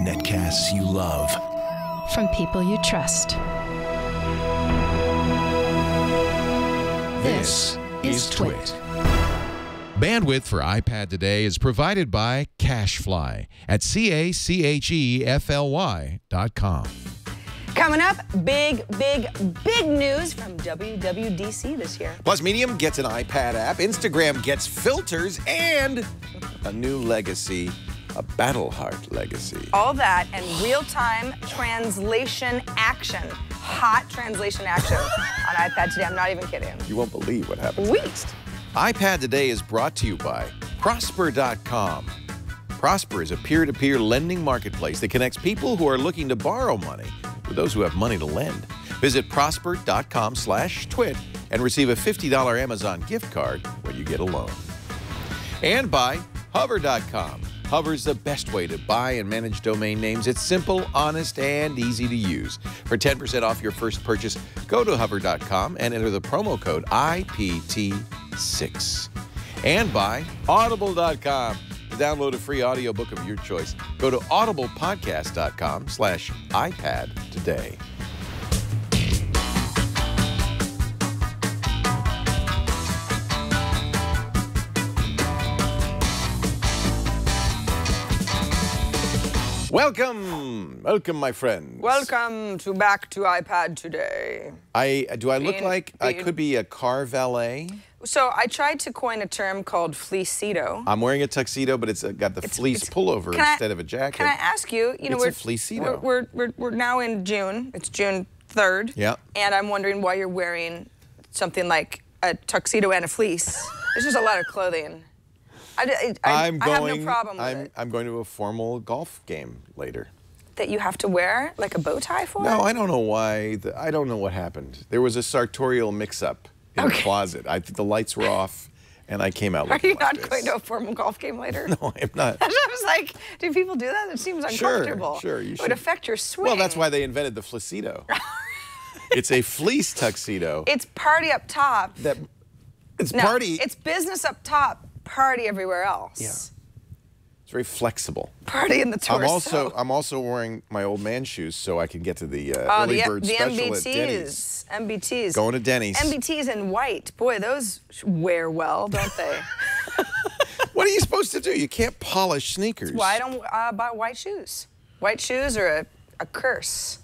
Netcasts you love. From people you trust. This is Twit. Bandwidth for iPad today is provided by CacheFly at CacheFly.com. Coming up, big news from WWDC this year. Plus, Medium gets an iPad app, Instagram gets filters, and a new legacy, a Battleheart Legacy. All that and real-time translation action. Hot translation action on iPad today. I'm not even kidding. You won't believe what happened. Sweet. iPad Today is brought to you by Prosper.com. Prosper is a peer-to-peer lending marketplace that connects people who are looking to borrow money with those who have money to lend. Visit prosper.com/twit and receive a $50 Amazon gift card when you get a loan. And by Hover.com. Hover's the best way to buy and manage domain names. It's simple, honest, and easy to use. For 10% off your first purchase, go to hover.com and enter the promo code IPT6. And by audible.com. To download a free audiobook of your choice, go to audiblepodcast.com/iPad today. Welcome, my friends. Welcome back to iPad Today. Do I look like I could be a car valet? So I tried to coin a term called fleecedo. I'm wearing a tuxedo, but it's got the fleece pullover instead of a jacket. Can I ask you? You know, it's a fleecedo. We're now in June. It's June 3rd. Yeah. And I'm wondering why you're wearing something like a tuxedo and a fleece. There's just a lot of clothing. I have no problem with it. I'm going to a formal golf game later. That you have to wear like a bow tie for? No, I don't know why. I don't know what happened. There was a sartorial mix-up in the closet. The lights were off, and I came out looking Are you like not going to a formal golf game later? No, I'm not. I was like, do people do that? It seems uncomfortable. Sure, you should. It should. would affect your swing. Well, that's why they invented the fleecedo. It's a fleece tuxedo. It's party up top. It's business up top, party everywhere else. Yeah. It's very flexible. Party in the torso. I'm also wearing my old man shoes so I can get to the early bird special at Denny's. MBTs. Going to Denny's. MBTs in white. Boy, those wear well, don't they? What are you supposed to do? You can't polish sneakers. That's why I don't buy white shoes. White shoes are a curse.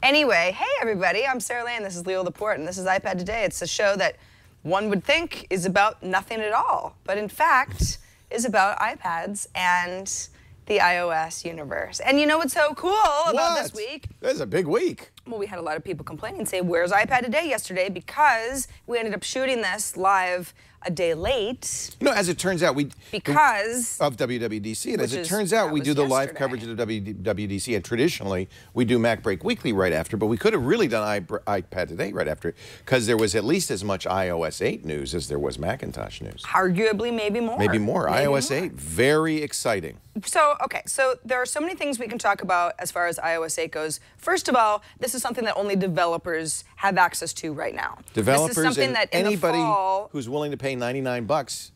Anyway, hey everybody, I'm Sarah Lane, this is Leo Laporte, and this is iPad Today. It's a show that one would think is about nothing at all, but in fact is about iPads and the iOS universe. And you know what's so cool about this week? This is a big week. Well, we had a lot of people complain and say, where's iPad Today yesterday? Because we ended up shooting this live a day late. No, as it turns out, because of WWDC, and as it turns out, we do the live coverage of WWDC, and traditionally we do Mac Break Weekly right after, but we could have really done iPad Today right after, because there was at least as much iOS 8 news as there was Macintosh news. Arguably, maybe more. Maybe more. iOS 8, very exciting. So, okay, so there are so many things we can talk about as far as iOS 8 goes. First of all, this is something that only developers have access to right now. Developers this is something that anybody who's willing to pay $99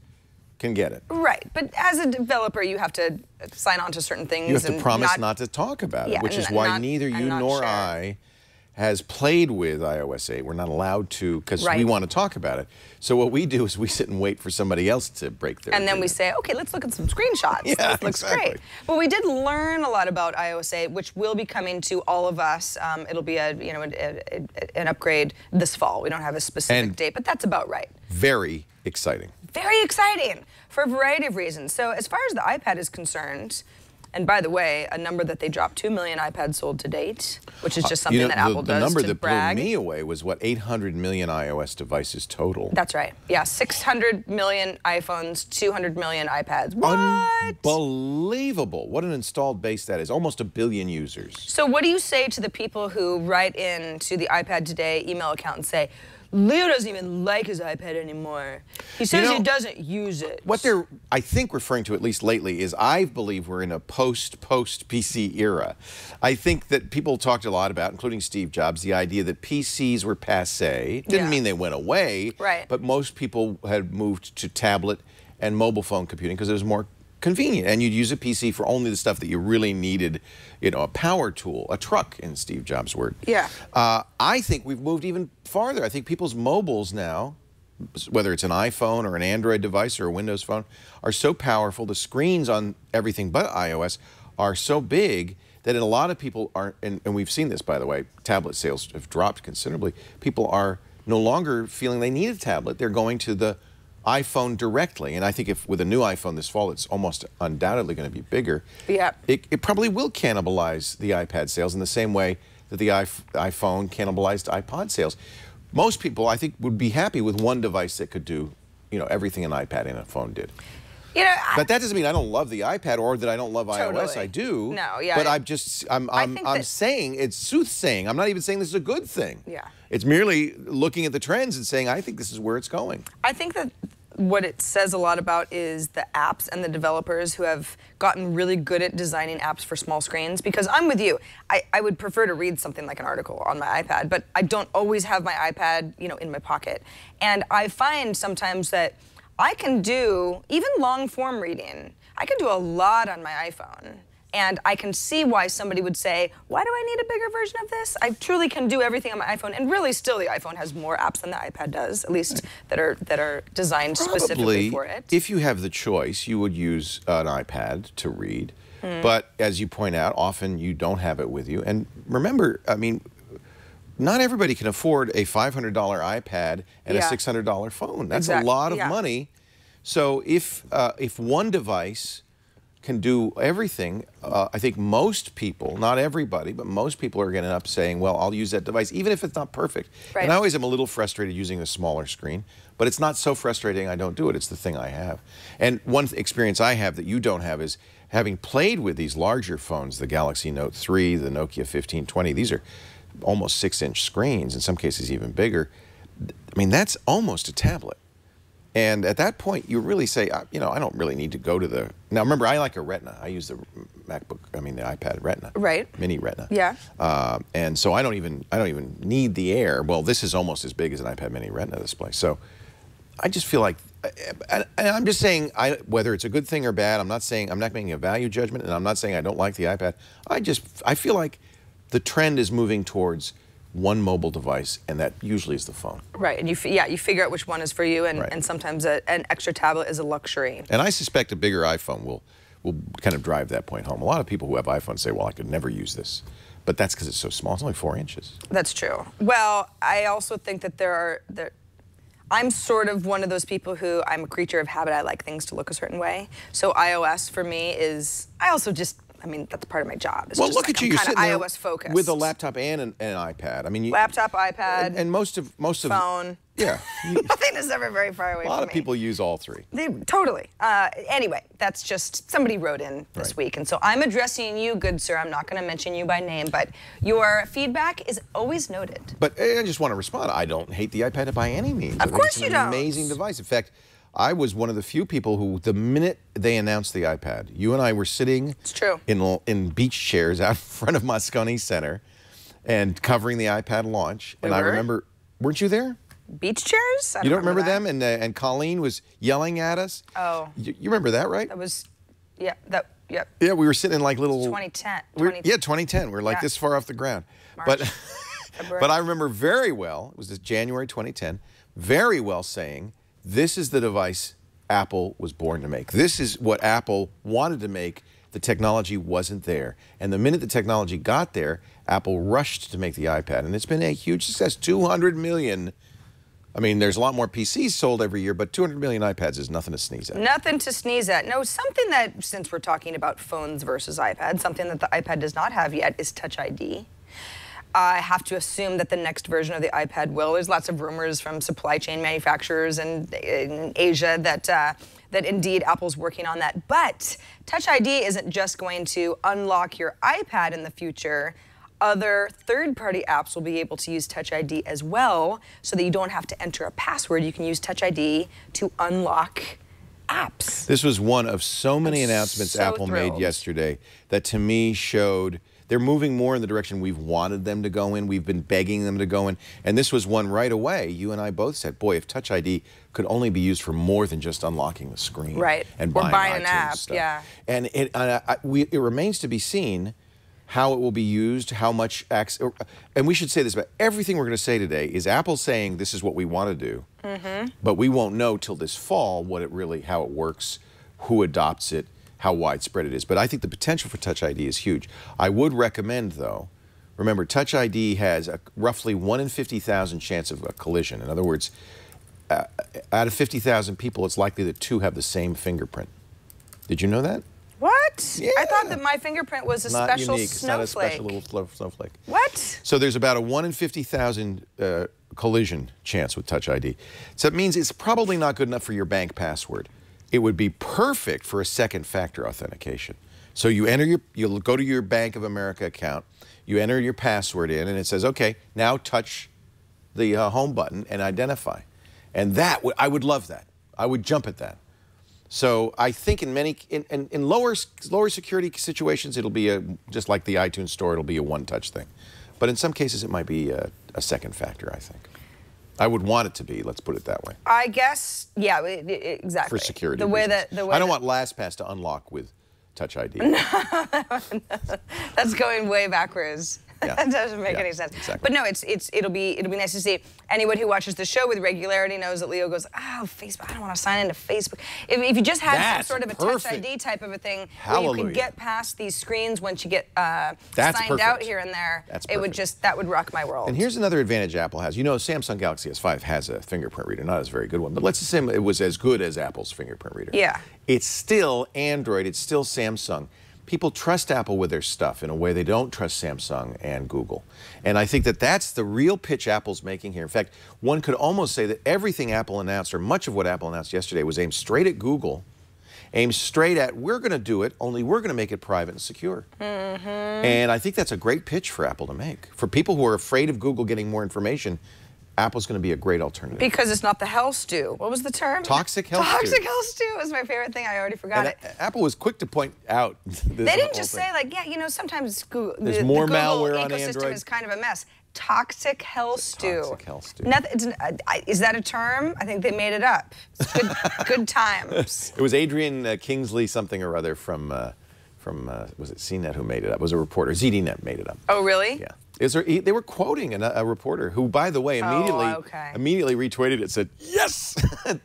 can get it. Right, but as a developer, you have to sign on to certain things. You have to promise not to talk about it, which is why neither you nor I has played with iOS 8. We're not allowed to because we want to talk about it. So what we do is we sit and wait for somebody else to break their And then we say, okay, let's look at some screenshots. Yeah, this looks great. But we did learn a lot about iOS 8, which will be coming to all of us. It'll be an upgrade this fall. We don't have a specific date, but that's about right. Very exciting. Very exciting for a variety of reasons. So as far as the iPad is concerned, and by the way, a number that they dropped, 2 million iPads sold to date, which is just something that Apple does to brag. The number that blew me away was, what, 800 million iOS devices total? That's right. Yeah, 600 million iPhones, 200 million iPads. What? Unbelievable. What an installed base that is. Almost 1 billion users. So what do you say to the people who write in to the iPad Today email account and say, Leo doesn't even like his iPad anymore. He says he doesn't use it. What they're, I think, referring to, at least lately, is I believe we're in a post-PC era. I think that people talked a lot about, including Steve Jobs, the idea that PCs were passé. Didn't mean they went away, but most people had moved to tablet and mobile phone computing because it was more convenient, and you'd use a PC for only the stuff that you really needed, you know, a power tool, a truck, in Steve Jobs' word. Yeah. I think we've moved even farther. I think people's mobiles now, whether it's an iPhone or an Android device or a Windows phone, are so powerful. The screens on everything but iOS are so big that a lot of people aren't, and we've seen this, by the way, tablet sales have dropped considerably. People are no longer feeling they need a tablet. They're going to the iPhone directly. And I think if with a new iPhone this fall, it's almost undoubtedly going to be bigger. Yeah. It probably will cannibalize the iPad sales in the same way that the iPhone cannibalized iPod sales. Most people, I think, would be happy with one device that could do, you know, everything an iPad and a phone did. You know, but that doesn't mean I don't love the iPad or that I don't love totally. iOS. I do. No, yeah. But I'm saying it's soothsaying. I'm not even saying this is a good thing. Yeah. It's merely looking at the trends and saying I think this is where it's going. I think that what it says a lot about is the apps and the developers who have gotten really good at designing apps for small screens. Because I'm with you. I would prefer to read something like an article on my iPad, but I don't always have my iPad, you know, in my pocket. And I find sometimes that I can do, even long form reading, I can do a lot on my iPhone. And I can see why somebody would say, why do I need a bigger version of this? I truly can do everything on my iPhone. And really still the iPhone has more apps than the iPad does, at least that are designed specifically for it. If you have the choice, you would use an iPad to read. But as you point out, often you don't have it with you. And remember, I mean, not everybody can afford a $500 iPad and a $600 phone. That's a lot of money. So if one device can do everything, I think most people, not everybody, but most people are going to end up saying, well, I'll use that device, even if it's not perfect. Right. And I always am a little frustrated using a smaller screen, but it's not so frustrating I don't do it. It's the thing I have. And one experience I have that you don't have is having played with these larger phones, the Galaxy Note 3, the Nokia 1520, these are almost 6-inch screens, in some cases even bigger. I mean, that's almost a tablet. And at that point, you really say, you know, I don't really need to go to the... Now, remember, I like a Retina. I use the the iPad Retina. Right. Mini Retina. Yeah. And so I don't even need the Air. Well, this is almost as big as an iPad Mini Retina display. So I just feel like... And I'm just saying, whether it's a good thing or bad, I'm not making a value judgment, and I'm not saying I don't like the iPad. I feel like the trend is moving towards one mobile device, and that usually is the phone. Right, and you figure out which one is for you, and sometimes an extra tablet is a luxury. And I suspect a bigger iPhone will kind of drive that point home. A lot of people who have iPhones say, well, I could never use this. But that's because it's so small. It's only 4 inches. That's true. Well, I also think that I'm sort of one of those people who, I'm a creature of habit. I like things to look a certain way. So iOS for me is, I mean, that's part of my job. It's well, just look like at you. I'm You're kind sitting of there iOS focused. with a laptop and an iPad. I mean, laptop, iPad, and most of phone. Yeah. Nothing is ever very far away from me. A lot of people use all three. Totally. Anyway, that's just, somebody wrote in this week, and so I'm addressing you, good sir. I'm not going to mention you by name, but your feedback is always noted. But I just want to respond. I don't hate the iPad by any means. Of course you don't. It's an amazing device. In fact, I was one of the few people who, the minute they announced the iPad, you and I were sitting in beach chairs out in front of Moscone Center and covering the iPad launch. And I remember, weren't you there? Beach chairs? You don't remember them? And Colleen was yelling at us? Oh. You remember that, right? That was, Yeah, we were sitting in like little... 2010. Yeah, 2010. We're like this far off the ground. March, but I remember very well, it was this January 2010, very well saying, this is the device Apple was born to make. This is what Apple wanted to make. The technology wasn't there. And the minute the technology got there, Apple rushed to make the iPad. And it's been a huge success. 200 million. I mean, there's a lot more PCs sold every year, but 200 million iPads is nothing to sneeze at. Nothing to sneeze at. No, something that, since we're talking about phones versus iPad, something that the iPad does not have yet is Touch ID. I have to assume that the next version of the iPad will. There's lots of rumors from supply chain manufacturers in Asia that indeed Apple's working on that. But Touch ID isn't just going to unlock your iPad in the future. Other third-party apps will be able to use Touch ID as well, so that you don't have to enter a password. You can use Touch ID to unlock apps. This was one of so many announcements Apple made yesterday that to me showed They're moving more in the direction we've wanted them to go in. We've been begging them to go in. And this was one right away. You and I both said, boy, if Touch ID could only be used for more than just unlocking the screen. Right. And or buying an iTunes app, stuff. yeah. And it remains to be seen how it will be used, how much access. And we should say this about everything we're going to say today is Apple saying this is what we want to do. But we won't know till this fall what it really, how it works, who adopts it, how widespread it is. But I think the potential for Touch ID is huge. I would recommend, though, remember, Touch ID has a roughly 1 in 50,000 chance of a collision. In other words, out of 50,000 people, it's likely that 2 have the same fingerprint. Did you know that? What? Yeah. I thought that my fingerprint was a Not special unique. snowflake. It's not a special little snowflake. What? So there's about a 1 in 50,000 collision chance with Touch ID. So it means it's probably not good enough for your bank password. It would be perfect for a second factor authentication. So you enter you'll go to your Bank of America account, you enter your password in, and it says, okay, now touch the home button and identify. And I would love that. I would jump at that. So I think in lower security situations, it'll be just like the iTunes Store, it'll be a one-touch thing. But in some cases, it might be a second factor, I think. I would want it to be, let's put it that way. I guess, yeah, exactly. For security the way reasons. that I don't want LastPass to unlock with Touch ID. That's going way backwards. Yeah. That doesn't make any sense. Exactly. But no, it'll be nice to see. Anyone who watches the show with regularity knows that Leo goes, oh, Facebook, I don't want to sign into Facebook. If you just had some sort of a Touch ID type of a thing where you could get past these screens once you get signed out here and there, that would rock my world. And here's another advantage Apple has. You know, Samsung Galaxy S5 has a fingerprint reader, not a very good one, but let's assume it was as good as Apple's fingerprint reader. Yeah. It's still Android, it's still Samsung. People trust Apple with their stuff in a way they don't trust Samsung and Google. And I think that that's the real pitch Apple's making here. In fact, one could almost say that everything Apple announced, or much of what Apple announced yesterday, was aimed straight at Google, aimed straight at, we're going to do it, only we're going to make it private and secure. And I think that's a great pitch for Apple to make. For people who are afraid of Google getting more information, Apple's going to be a great alternative. Because it's not the hell stew. What was the term? Toxic hell stew. Toxic hell stew was my favorite thing. I already forgot it. Apple was quick to point out this They didn't just say, like, yeah, you know, sometimes Google, there's more the Google malware on ecosystem Android. is kind of a mess. Toxic hell stew. Toxic hell stew. Is that a term? I think they made it up. It's good times. It was Adrian Kingsley something or other from was it CNET who made it up? It was a reporter. ZDNet made it up. Oh, really? Yeah. They were quoting a reporter who, by the way, immediately retweeted it and said, yes,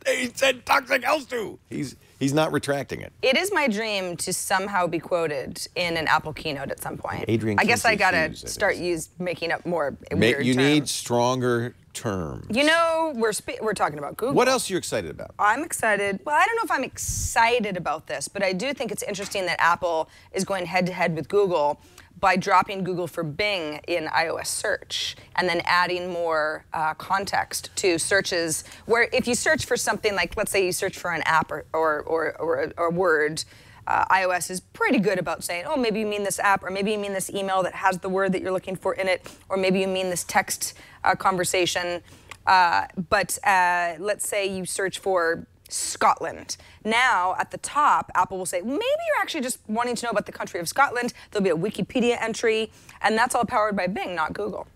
they said toxic hell stew. He's not retracting it. It is my dream to somehow be quoted in an Apple keynote at some point. Adrian I guess I gotta Hughes, start making up more weird You terms. need stronger terms. You know, we're talking about Google. What else are you excited about? I'm excited. Well, I don't know if I'm excited about this, but I do think it's interesting that Apple is going head-to-head with Google by dropping Google for Bing in iOS search and then adding more context to searches where if you search for something like, let's say you search for an app or a word, iOS is pretty good about saying, oh, maybe you mean this app, or maybe you mean this email that has the word that you're looking for in it, or maybe you mean this text conversation. But let's say you search for Scotland. Now, at the top, Apple will say, maybe you're actually just wanting to know about the country of Scotland. There'll be a Wikipedia entry, and that's all powered by Bing, not Google.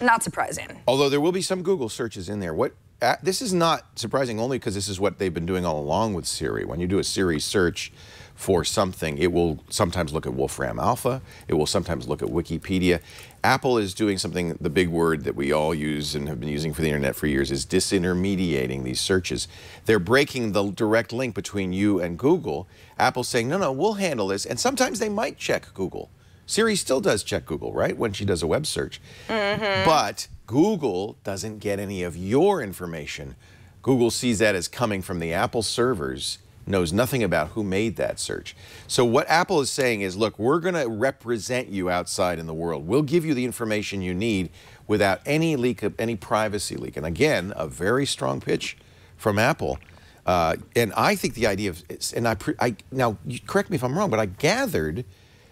Not surprising. Although there will be some Google searches in there. This is not surprising only because this is what they've been doing all along with Siri. When you do a Siri search for something, it will sometimes look at Wolfram Alpha. It will sometimes look at Wikipedia. Apple is doing something, the big word that we all use and have been using for the internet for years is disintermediating these searches. They're breaking the direct link between you and Google. Apple's saying, no, we'll handle this. And sometimes they might check Google. Siri still does check Google, right, when she does a web search. But Google doesn't get any of your information. Google sees that as coming from the Apple servers, knows nothing about who made that search. So what Apple is saying is, look, we're going to represent you outside in the world. We'll give you the information you need without any leak, any privacy leak. And again, a very strong pitch from Apple. And I think the idea of, now correct me if I'm wrong, but I gathered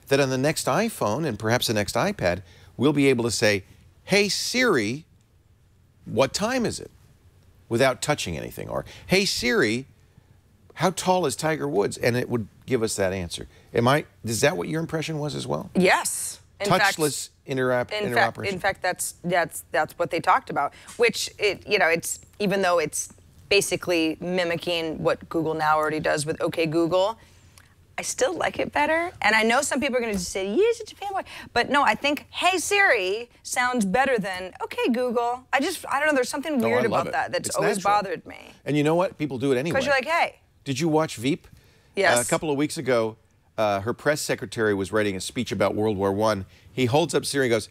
that on the next iPhone and perhaps the next iPad, we'll be able to say, hey Siri, what time is it? Without touching anything. Or, hey Siri, how tall is Tiger Woods? And it would give us that answer. Is that what your impression was as well? Yes. touchless interoperation. In fact, that's what they talked about. Which it's even though it's basically mimicking what Google now already does with OK Google, I still like it better. And I know some people are going to just say, you're such a fanboy. But no, I think, hey Siri sounds better than, okay Google. I don't know, there's something weird about that that's always bothered me. And you know what? People do it anyway. Because you're like, hey. Did you watch Veep? Yes. A couple of weeks ago, her press secretary was writing a speech about World War I. He holds up Siri and goes,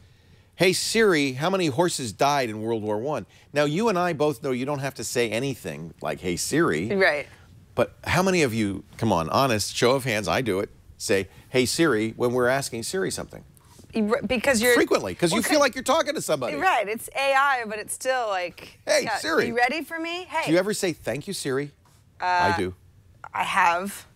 hey Siri, how many horses died in World War I? Now, you and I both know you don't have to say anything like, hey Siri. Right. But how many of you, come on, honest, show of hands, I do it, say, hey Siri, when we're asking Siri something? Because you're... Frequently, because you feel like you're talking to somebody. Right, it's AI, but it's still like... Hey, Siri. Are you ready for me? Hey. Do you ever say, thank you, Siri? I do. I have.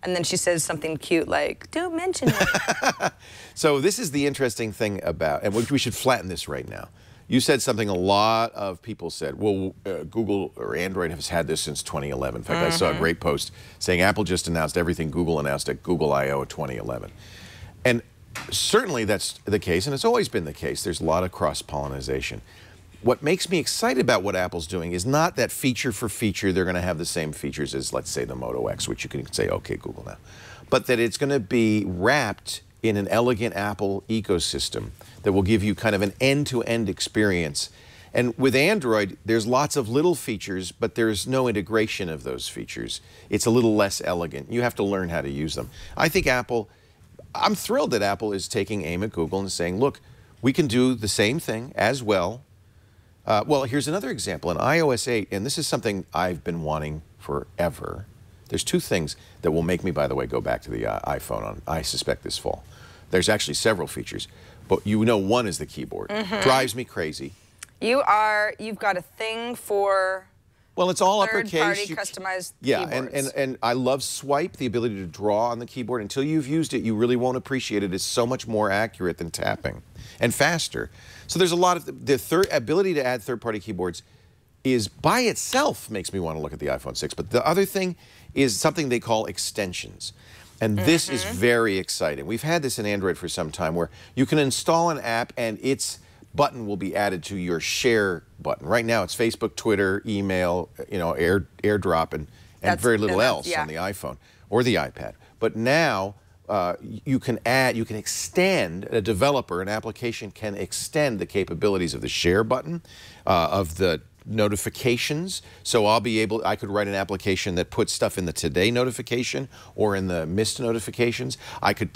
And then she says something cute like, don't mention it. So this is the interesting thing about, and we should flatten this right now. You said something a lot of people said, well, Google or Android has had this since 2011. In fact, I saw a great post saying Apple just announced everything Google announced at Google I/O 2011. And certainly that's the case, and it's always been the case. There's a lot of cross-pollination. What makes me excited about what Apple's doing is not that feature for feature they're going to have the same features as, let's say, the Moto X, which you can say, okay, Google now. But that it's going to be wrapped in an elegant Apple ecosystem that will give you kind of an end-to-end experience. And with Android, there's lots of little features, but there's no integration of those features. It's a little less elegant. You have to learn how to use them. I think I'm thrilled that Apple is taking aim at Google and saying, look, we can do the same thing as well. Well, here's another example. In iOS 8, and this is something I've been wanting forever, there's two things that will make me, by the way, go back to the iPhone, I suspect, this fall. There's actually several features, but you know one is the keyboard. Drives me crazy. You've got a thing for... Well, it's all uppercase. Third-party customized keyboards. and I love Swipe, the ability to draw on the keyboard. Until you've used it, you really won't appreciate it. It's so much more accurate than tapping and faster. So there's a lot of... The ability to add third-party keyboards is, by itself, makes me want to look at the iPhone 6. But the other thing is something they call extensions. And this is very exciting. We've had this in Android for some time where you can install an app and its button will be added to your share button. Right now it's Facebook, Twitter, email, AirDrop, and very little else on the iPhone or the iPad. But now you can extend, a developer, an application can extend the capabilities of the share button, of the notifications. So I could write an application that puts stuff in the today notification or in the missed notifications. I could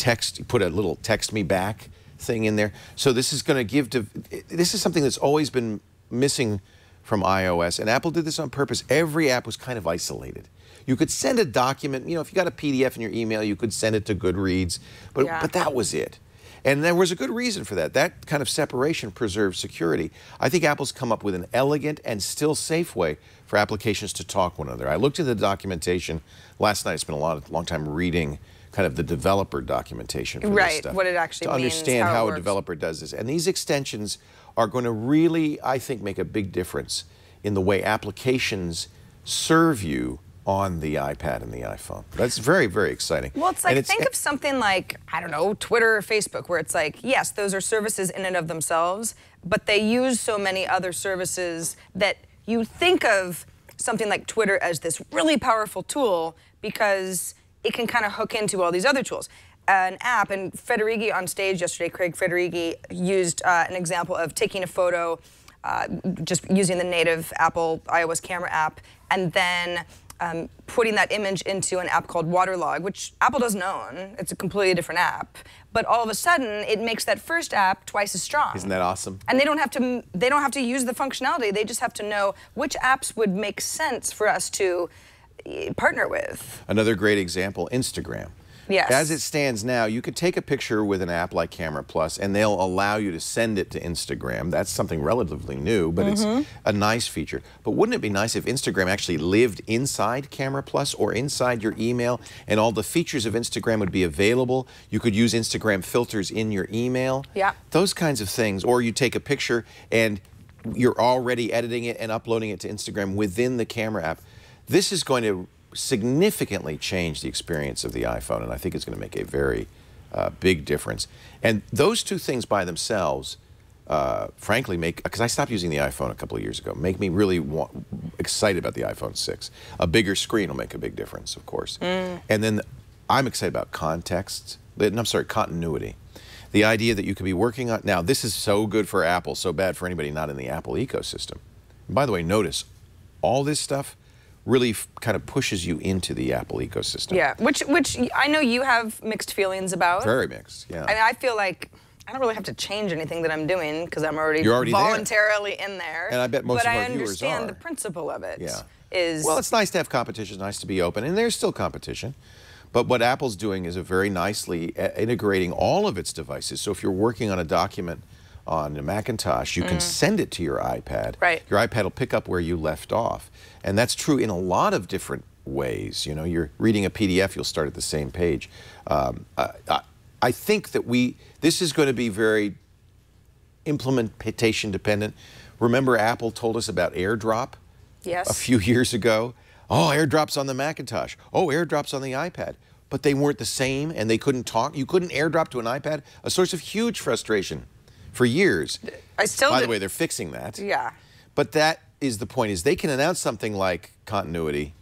put a little text me back thing in there. So this is going to this is something that's always been missing from iOS, and Apple did this on purpose. Every app was kind of isolated. You could send a document, if you got a PDF in your email, you could send it to Goodreads, but that was it. And there was a good reason for that. That kind of separation preserves security. I think Apple's come up with an elegant and still safe way for applications to talk to one another. I looked at the documentation last night. I spent a long time reading kind of the developer documentation for this stuff. What it actually means, to understand how a developer does this. And these extensions are going to really, I think, make a big difference in the way applications serve you on the iPad and the iPhone. That's very, very exciting. Well, it's like, think of something like, I don't know, Twitter or Facebook, where it's like, yes, those are services in and of themselves, but they use so many other services that you think of something like Twitter as this really powerful tool because it can kind of hook into all these other tools. An app, and Federighi on stage yesterday, Craig Federighi, used an example of taking a photo, just using the native Apple iOS camera app, and then putting that image into an app called Waterlog, which Apple doesn't own. It's a completely different app. But all of a sudden, it makes that first app twice as strong. Isn't that awesome? And they don't have to use the functionality. They just have to know which apps would make sense for us to partner with. Another great example, Instagram. Yes. As it stands now, you could take a picture with an app like Camera Plus, and they'll allow you to send it to Instagram. That's something relatively new, but it's a nice feature. But wouldn't it be nice if Instagram actually lived inside Camera Plus or inside your email, and all the features of Instagram would be available? You could use Instagram filters in your email. Yeah. Those kinds of things. Or you take a picture and you're already editing it and uploading it to Instagram within the camera app. This is going to significantly change the experience of the iPhone, and I think it's going to make a very Big difference. And those two things by themselves, frankly, because I stopped using the iPhone a couple of years ago, make me really excited about the iPhone 6. A bigger screen will make a big difference, of course. And then I'm excited about continuity. The idea that you could be working on, now this is so good for Apple, so bad for anybody not in the Apple ecosystem. And by the way, notice, all this stuff really kind of pushes you into the Apple ecosystem. Yeah, which I know you have mixed feelings about. Very mixed, yeah. I mean, I feel like I don't really have to change anything that I'm doing because I'm already, already voluntarily in there. And I bet most of our viewers are. But I understand the principle of it. Yeah. Well, it's nice to have competition, it's nice to be open, and there's still competition. But what Apple's doing is very nicely integrating all of its devices. So if you're working on a document on a Macintosh, you can send it to your iPad. Right. Your iPad will pick up where you left off. And that's true in a lot of different ways. You know, you're reading a PDF, you'll start at the same page. I think that this is going to be very implementation dependent. Remember Apple told us about AirDrop a few years ago? Oh, AirDrop's on the Macintosh. Oh, AirDrop's on the iPad. But they weren't the same and they couldn't talk. You couldn't AirDrop to an iPad. A source of huge frustration for years. By the way, they're fixing that. Yeah. But that is the point, is they can announce something like continuity,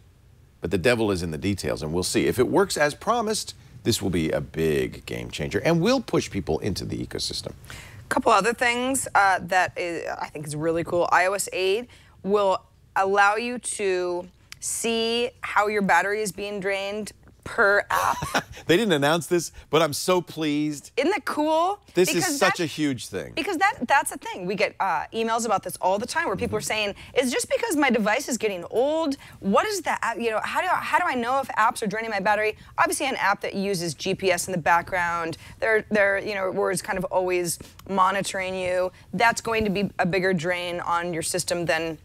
but the devil is in the details, and we'll see. If it works as promised, this will be a big game changer and will push people into the ecosystem. A couple other things that I think is really cool. iOS 8 will allow you to see how your battery is being drained per app. They didn't announce this, but I'm so pleased. Isn't that cool? This is such a huge thing. Because that's the thing. We get emails about this all the time where people are saying, is just because my device is getting old, what is that? You know, how do I know if apps are draining my battery? Obviously, an app that uses GPS in the background, they're you know, where it's kind of always monitoring you, that's going to be a bigger drain on your system than,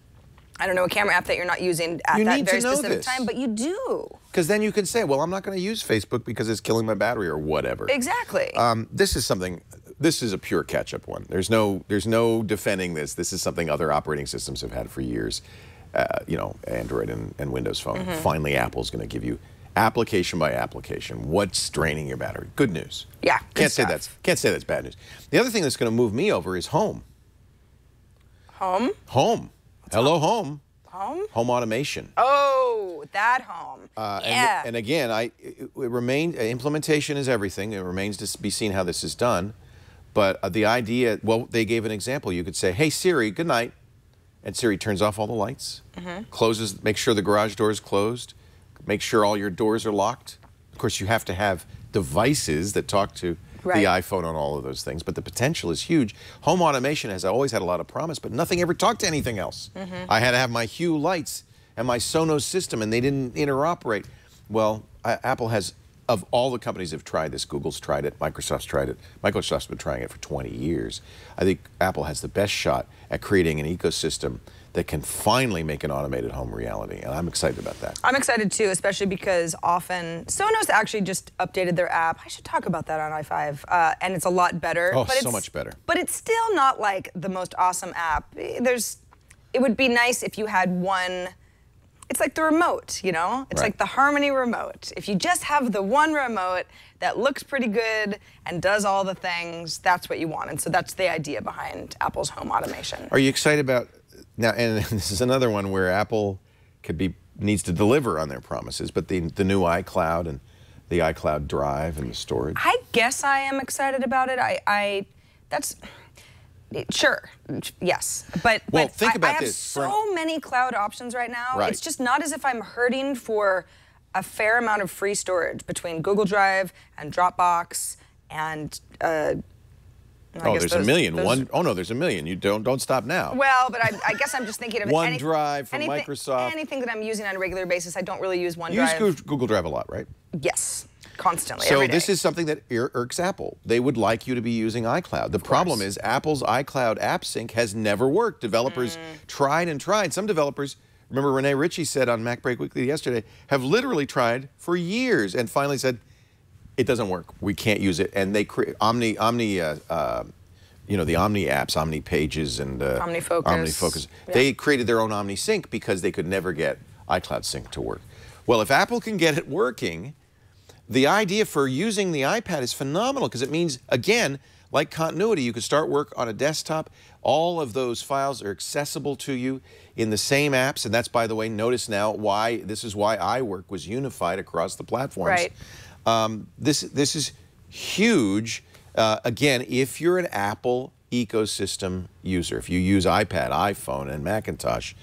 I don't know, a camera app that you're not using at that very specific time, but you do. Because then you can say, well, I'm not going to use Facebook because it's killing my battery or whatever. Exactly. This is a pure catch-up one. There's no defending this. This is something other operating systems have had for years. You know, Android and Windows Phone. Finally, Apple's going to give you application by application what's draining your battery. Good news. Yeah. Can't say that's bad news. The other thing that's going to move me over is Home. Home? Home. Hello, Home. Home? Home automation. Oh, that Home. Yeah. And again, implementation is everything. It remains to be seen how this is done. But the idea, well, they gave an example. You could say, hey, Siri, good night. And Siri turns off all the lights, closes, makes sure the garage door is closed, makes sure all your doors are locked. Of course, you have to have devices that talk to the iPhone on all of those things, but the potential is huge. Home automation has always had a lot of promise, but nothing ever talked to anything else. I had to have my Hue lights and my Sonos system, and they didn't interoperate. Well, Apple has, of all the companies that have tried this, Google's tried it, Microsoft's tried it. Microsoft's been trying it for 20 years. I think Apple has the best shot at creating an ecosystem that can finally make an automated home reality, and I'm excited about that. I'm excited too, especially because often Sonos actually just updated their app. I should talk about that on i5, and it's a lot better. Oh, so much better. But it's still not like the most awesome app. It would be nice if you had one. It's like the remote, you know? It's like the Harmony remote. If you just have the one remote that looks pretty good and does all the things, that's what you want. And so that's the idea behind Apple's home automation. Are you excited about now? And this is another one where Apple needs to deliver on their promises, but the new iCloud and the iCloud Drive and the storage. I guess I am excited about it. Sure, yes, but think about I have this. So many cloud options right now. It's just not as if I'm hurting for a fair amount of free storage between Google Drive and Dropbox and. There's a million. There's a million. You don't stop now. Well, but I guess I'm just thinking of OneDrive from Microsoft. Anything that I'm using on a regular basis. I don't really use OneDrive. You use Google Drive a lot, right? Yes. Constantly, so every day. This is something that irks Apple. They would like you to be using iCloud. The problem is Apple's iCloud App Sync has never worked. Developers tried and tried. Some developers, remember Renee Ritchie said on Mac Break Weekly yesterday, have literally tried for years and finally said, it doesn't work. We can't use it. And they create the Omni apps, Omni Pages and OmniFocus. Yeah. They created their own Omni Sync because they could never get iCloud Sync to work. Well, if Apple can get it working, the idea for using the iPad is phenomenal because it means, again, like continuity, you could start work on a desktop. All of those files are accessible to you in the same apps. And that's, by the way, notice now why this is why iWork was unified across the platforms. Right. This is huge. Again, if you're an Apple ecosystem user, if you use iPad, iPhone, and Macintosh,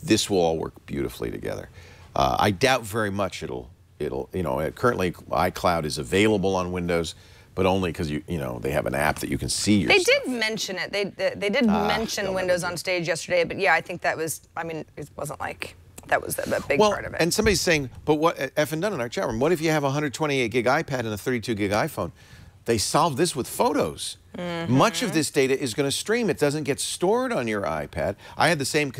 this will all work beautifully together. I doubt very much it'll currently iCloud is available on Windows, but only because they have an app that you can see yourself. They did mention it. They did mention Windows on stage yesterday, but yeah, I think that was. I mean, it wasn't like that was a big part of it. And somebody's saying, but what? F and Dunn in our chat room. What if you have a 128 gig iPad and a 32 gig iPhone? They solved this with photos. Much of this data is going to stream. It doesn't get stored on your iPad. I had the same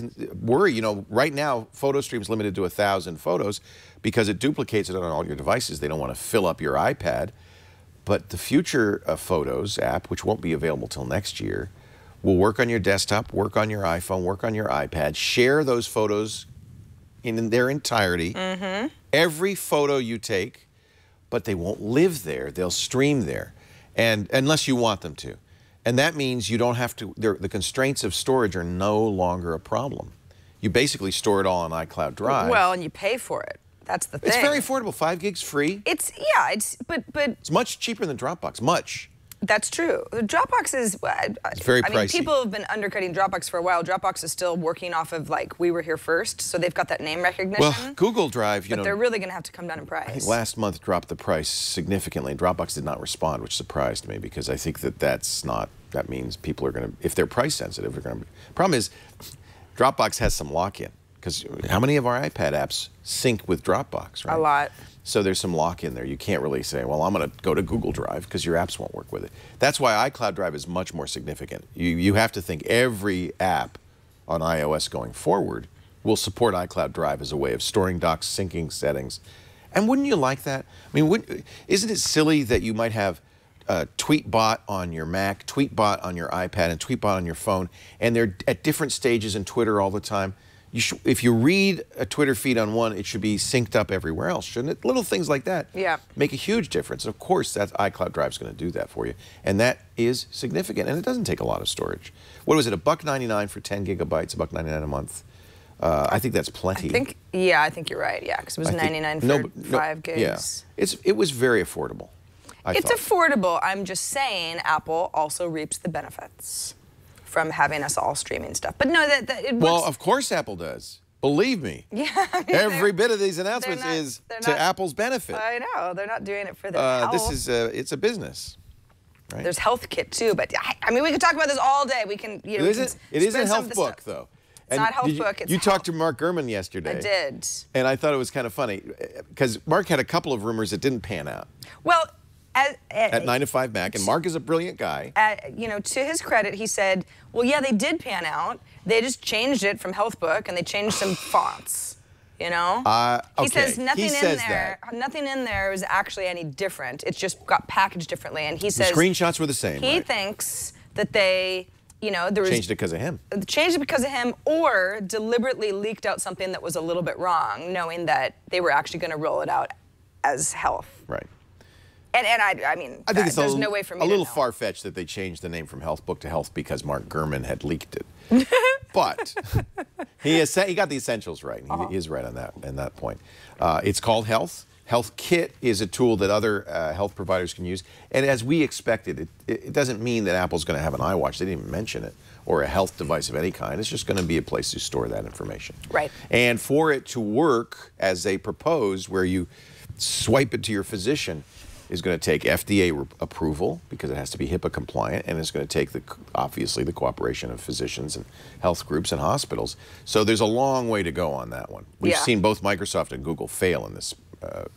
worry. Right now, photo stream's limited to 1,000 photos because it duplicates it on all your devices. They don't want to fill up your iPad. But the future Photos app, which won't be available till next year, will work on your desktop, work on your iPhone, work on your iPad, share those photos in their entirety. Every photo you take, but they won't live there. They'll stream there, and unless you want them to. And that means you don't have to, the constraints of storage are no longer a problem. You basically store it all on iCloud Drive. Well, and you pay for it. That's the thing. It's very affordable. 5 gigs free. But it's much cheaper than Dropbox. Much. That's true. Dropbox is it's very pricey. I mean, people have been undercutting Dropbox for a while. Dropbox is still working off of like we were here first, so they've got that name recognition. Well, Google Drive, but they're really going to have to come down in price. I think last month dropped the price significantly. Dropbox did not respond, which surprised me because I think that means people are going to, if they're price sensitive, they're going to. Problem is, Dropbox has some lock-in. Because how many of our iPad apps sync with Dropbox, right? A lot. So there's some lock-in there. You can't really say, well, I'm going to go to Google Drive because your apps won't work with it. That's why iCloud Drive is much more significant. You have to think every app on iOS going forward will support iCloud Drive as a way of storing docs, syncing settings. And wouldn't you like that? I mean, isn't it silly that you might have TweetBot on your Mac, TweetBot on your iPad, and TweetBot on your phone, and they're at different stages in Twitter all the time? If you read a Twitter feed on one, it should be synced up everywhere else, shouldn't it? Little things like that make a huge difference. Of course, that iCloud Drive is going to do that for you, and that is significant, and it doesn't take a lot of storage. What was it, $1.99 for 10 gigabytes, $1.99 a month? I think that's plenty. I think you're right, because it was $99 for 5 gigs. Yeah. It was very affordable, I thought. Affordable. I'm just saying Apple also reaps the benefits from having us all streaming stuff. But no, that it works. Well, of course Apple does. Believe me. Yeah. I mean, every bit of these announcements is to Apple's benefit. I know. They're not doing it for their health. This is it's a business. Right? There's HealthKit too, but I mean we could talk about this all day. We can It isn't a health book though. It's not health book. It's you talked to Mark Gurman yesterday. I did. And I thought it was kind of funny because Mark had a couple of rumors that didn't pan out. Well, at 9 to 5 Mac, and Mark is a brilliant guy. To his credit, he said, well, yeah, they did pan out. They just changed it from health book, and they changed some fonts. Okay. He says nothing in there is actually any different. It's just got packaged differently, and he says the screenshots were the same. He thinks that they, changed it because of him. Changed it because of him, or deliberately leaked out something that was a little bit wrong, knowing that they were actually going to roll it out as health. Right. And I mean, I think there's no way for me to know. A little far-fetched that they changed the name from Health Book to Health because Mark Gurman had leaked it. But he got the essentials right. He is right on that point. It's called Health. HealthKit is a tool that other health providers can use. And as we expected, it doesn't mean that Apple's going to have an iWatch. They didn't even mention it. Or a health device of any kind. It's just going to be a place to store that information. Right. And for it to work as they proposed, where you swipe it to your physician, is going to take FDA approval because it has to be HIPAA compliant, and it's going to take obviously the cooperation of physicians and health groups and hospitals. So there's a long way to go on that one. We've seen both Microsoft and Google fail in this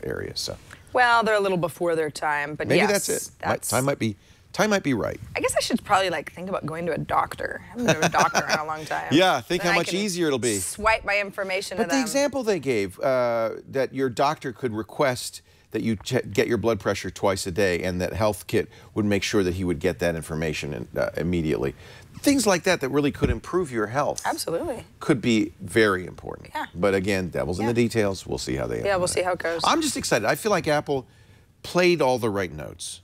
area. So. Well, they're a little before their time, but maybe that's it. Time might be right. I guess I should probably think about going to a doctor. I haven't been to a doctor in a long time. Yeah, think how much easier it'll be. Swipe my information to them. But the example they gave, that your doctor could request that you get your blood pressure twice a day, and that HealthKit would make sure that he would get that information immediately. Things like that really could improve your health. Absolutely. Could be very important. Yeah. But again, devil's in the details. We'll see how they. Yeah, we'll see how it goes. I'm just excited. I feel like Apple played all the right notes.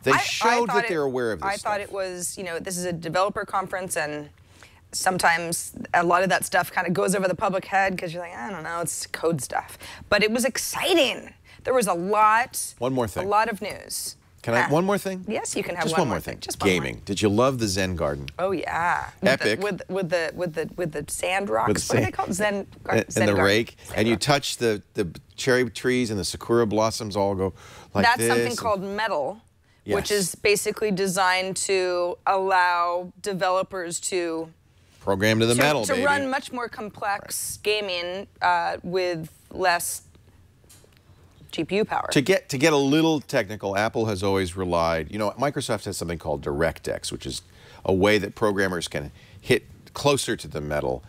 They showed that they're aware of this stuff. I thought it was, you know, this is a developer conference, and sometimes a lot of that stuff kind of goes over the public head because you're like, I don't know, it's code stuff. But it was exciting. There was a lot. One more thing. A lot of news. Can I? One more thing? Yes, you can have just one more thing. Just one Gaming. more. Did you love the Zen Garden? Oh yeah. Epic. With the sand rocks. With the what are they called? Zen and the garden. rake. Sand and you rock. touch the cherry trees and the sakura blossoms all go like That's this. something called metal, which Yes. is basically designed to allow developers to program to the metal, to baby. run much more complex gaming with less GPU power. To get a little technical, Apple has always relied, you know, Microsoft has something called DirectX, which is a way that programmers can hit closer to the metal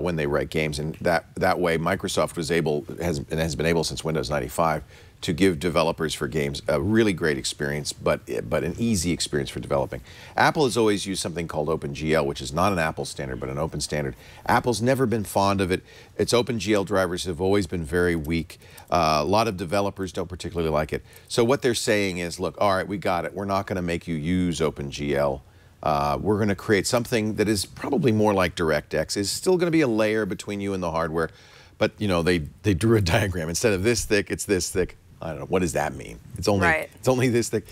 when they write games, and that way Microsoft was able, has been able since Windows 95 to give developers for games a really great experience, but an easy experience for developing. Apple has always used something called OpenGL, which is not an Apple standard, but an open standard. Apple's never been fond of it. Its OpenGL drivers have always been very weak. A lot of developers don't particularly like it. So what they're saying is, look, all right, we got it. We're not going to make you use OpenGL. We're going to create something that is probably more like DirectX. It's still going to be a layer between you and the hardware, but you know, they drew a diagram. Instead of this thick, it's this thick. I don't know, what does that mean? It's only this thick.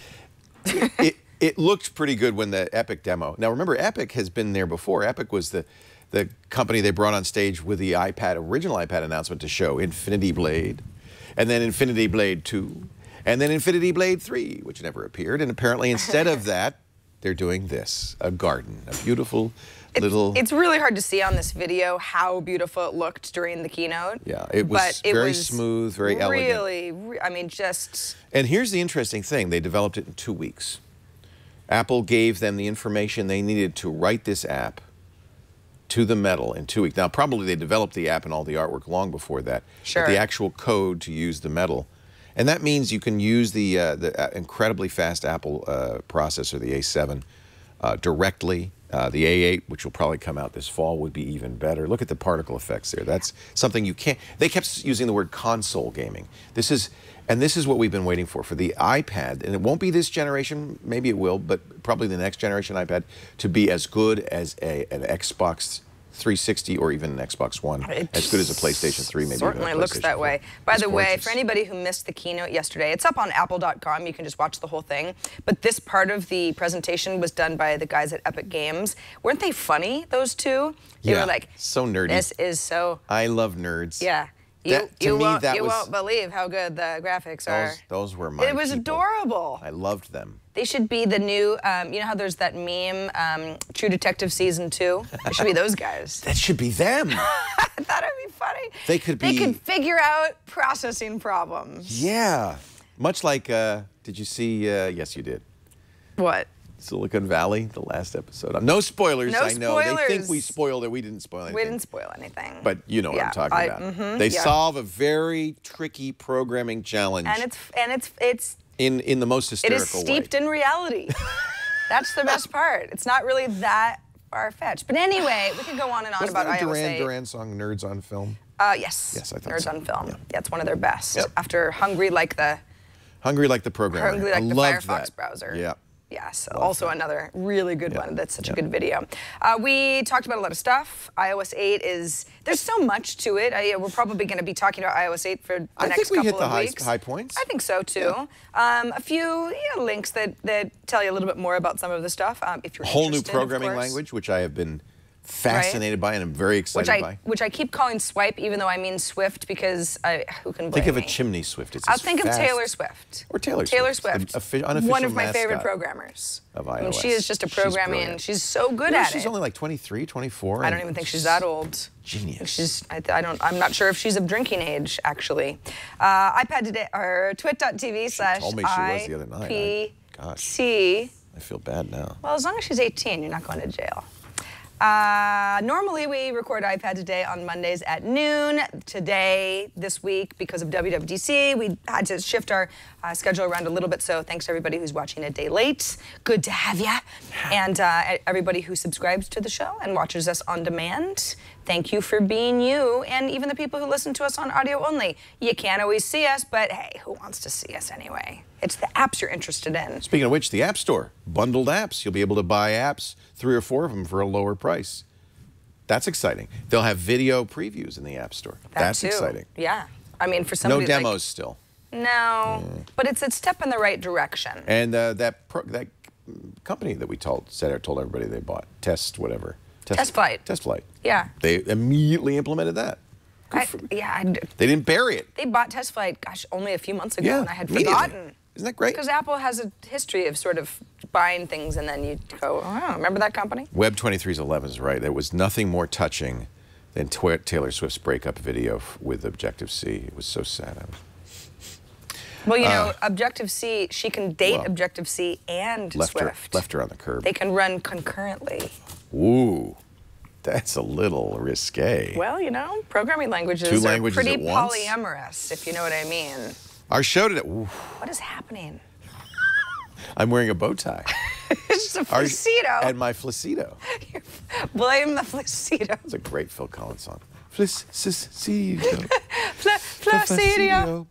It looked pretty good when the Epic demo. Now remember, Epic has been there before. Epic was the company they brought on stage with the original iPad announcement to show Infinity Blade, and then Infinity Blade 2, and then Infinity Blade 3, which never appeared. And apparently instead of that, they're doing this, a garden, a beautiful little... It's really hard to see on this video how beautiful it looked during the keynote. Yeah, it was very smooth, very elegant. I mean, just... And here's the interesting thing. They developed it in 2 weeks. Apple gave them the information they needed to write this app to the metal in 2 weeks. Now, probably they developed the app and all the artwork long before that. Sure. But the actual code to use the metal. And that means you can use the incredibly fast Apple processor, the A7, directly. The A8, which will probably come out this fall, would be even better. Look at the particle effects there. That's something you can't... They kept using the word console gaming. This is what we've been waiting for the iPad, and it won't be this generation, maybe it will, but probably the next generation iPad, to be as good as an Xbox 360 or even an Xbox One, as good as a PlayStation 3, maybe certainly even a looks that way. By the way, gorgeous. for anybody who missed the keynote yesterday, it's up on apple.com. You can just watch the whole thing. But this part of the presentation was done by the guys at Epic Games. Weren't they funny, those two? They were like, so nerdy. This is so... I love nerds. Yeah. You won't believe how good the graphics are. Those were my It was adorable. I loved them. They should be the new, you know how there's that meme, True Detective Season 2? It should be those guys. That should be them. I thought it'd be funny. They could be... They could figure out processing problems. Yeah. Much like, did you see, yes you did. What? Silicon Valley, the last episode. No spoilers, No I know. spoilers. They think we spoiled it. We didn't spoil anything. We didn't spoil anything. But you know what I'm talking about. They solve a very tricky programming challenge. And it's in the most hysterical way. It is steeped in reality. That's the best part. It's not really that far-fetched. But anyway, we could go on and on about iOS 8. Duran Duran song, Nerds on Film? Yes. Yes, I thought Nerds so. on Film. Yeah. Yeah, it's one of their best. Yep. After Hungry Like the Programmer. Hungry Like the loved Firefox that. browser. Yeah. Yes, also another really good one. That's such a good video. We talked about a lot of stuff. iOS 8 is, there's so much to it. We're probably going to be talking about iOS 8 for the next couple of weeks. I think we hit the high points. I think so too. Yeah. A few links that tell you a little bit more about some of the stuff. If you're whole new interested, programming language, which I have been fascinated by and I'm very excited by. Which I keep calling Swipe, even though I mean Swift, because who can blame Think of me? a chimney Swift. It's I'll think of Taylor Swift. Or Taylor Swift. Unofficial One of my favorite mascot programmers. Of iOS. I mean, she is just a programming. She's so good at it. She's only like 23, 24. I don't even think she's that old. Genius. I'm not sure if she's of drinking age, actually. iPad today, or twit.tv/IPC. told me she was the other night. I feel bad now. Well, as long as she's 18, you're not going to jail. Normally we record iPad Today on Mondays at noon. Today, this week, because of WWDC, we had to shift our schedule around a little bit, so thanks to everybody who's watching a day late. Good to have ya. And everybody who subscribes to the show and watches us on demand, thank you for being you, and even the people who listen to us on audio only. You can't always see us, but hey, who wants to see us anyway? It's the apps you're interested in. Speaking of which, the App Store, bundled apps. You'll be able to buy apps, 3 or 4 of them for a lower price. That's exciting. They'll have video previews in the App Store. That's too. Exciting. Yeah. I mean, for somebody No demos still. No, but it's a step in the right direction. And that company that we told everybody they bought, Test Flight. Test Flight. Yeah. They immediately implemented that. They didn't bury it. They bought Test Flight, gosh, only a few months ago, and I had forgotten. Isn't that great? Because Apple has a history of sort of buying things and then you go, oh, remember that company? Web 23's 11 is right. There was nothing more touching than Taylor Swift's breakup video with Objective-C. It was so sad. Well, you know, Objective-C, she can date Objective-C and Swift. Left her on the curb. They can run concurrently. Ooh, that's a little risque. Well, you know, programming languages are pretty polyamorous, if you know what I mean. Our show today. Ooh. What is happening? I'm wearing a bow tie. It's a flacito. And my flacito. Blame the flacito. It's a great Phil Collins song. Flacito. Flacito.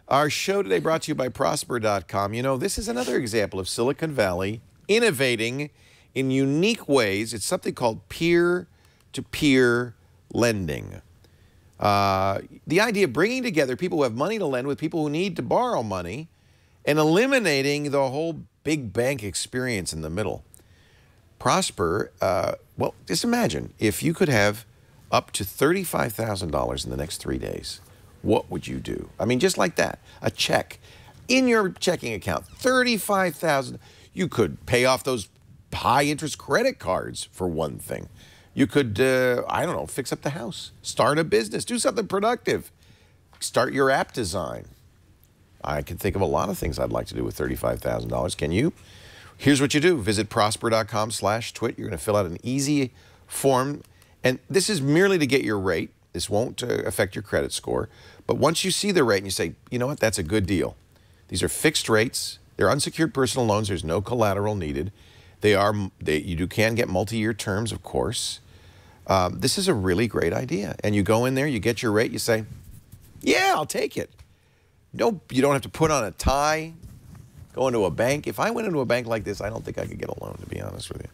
Our show today brought to you by Prosper.com. You know, this is another example of Silicon Valley innovating in unique ways. It's something called peer-to-peer lending. The idea of bringing together people who have money to lend with people who need to borrow money and eliminating the whole big bank experience in the middle. Prosper, well, just imagine if you could have up to $35,000 in the next 3 days. What would you do? I mean, just like that, a check in your checking account, $35,000. You could pay off those high-interest credit cards, for one thing. You could, I don't know, fix up the house, start a business, do something productive, start your app design. I can think of a lot of things I'd like to do with $35,000. Can you? Here's what you do. Visit prosper.com/twit. You're going to fill out an easy form, and this is merely to get your rate. This won't affect your credit score. But once you see the rate and you say, you know what, that's a good deal. These are fixed rates. They're unsecured personal loans. There's no collateral needed. You can get multi-year terms, of course. This is a really great idea. And you go in there, you get your rate, you say, yeah, I'll take it. No, you don't have to put on a tie, go into a bank. If I went into a bank like this, I don't think I could get a loan, to be honest with you.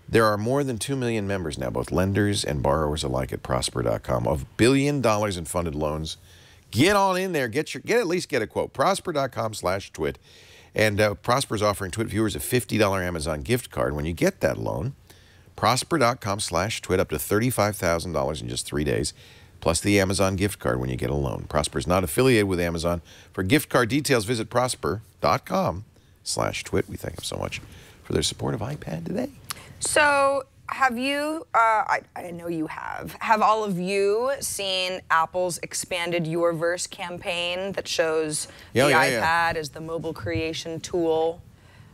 There are more than 2 million members now, both lenders and borrowers alike at Prosper.com. Of $1 billion in funded loans. Get on in there. At least get a quote. Prosper.com/twit. And Prosper is offering Twit viewers a $50 Amazon gift card when you get that loan. Prosper.com/twit, up to $35,000 in just 3 days, plus the Amazon gift card when you get a loan. Prosper is not affiliated with Amazon. For gift card details, visit Prosper.com/twit. We thank them so much for their support of iPad today. So, have you, I know you have all of you seen Apple's expanded Your Verse campaign that shows the iPad as the mobile creation tool?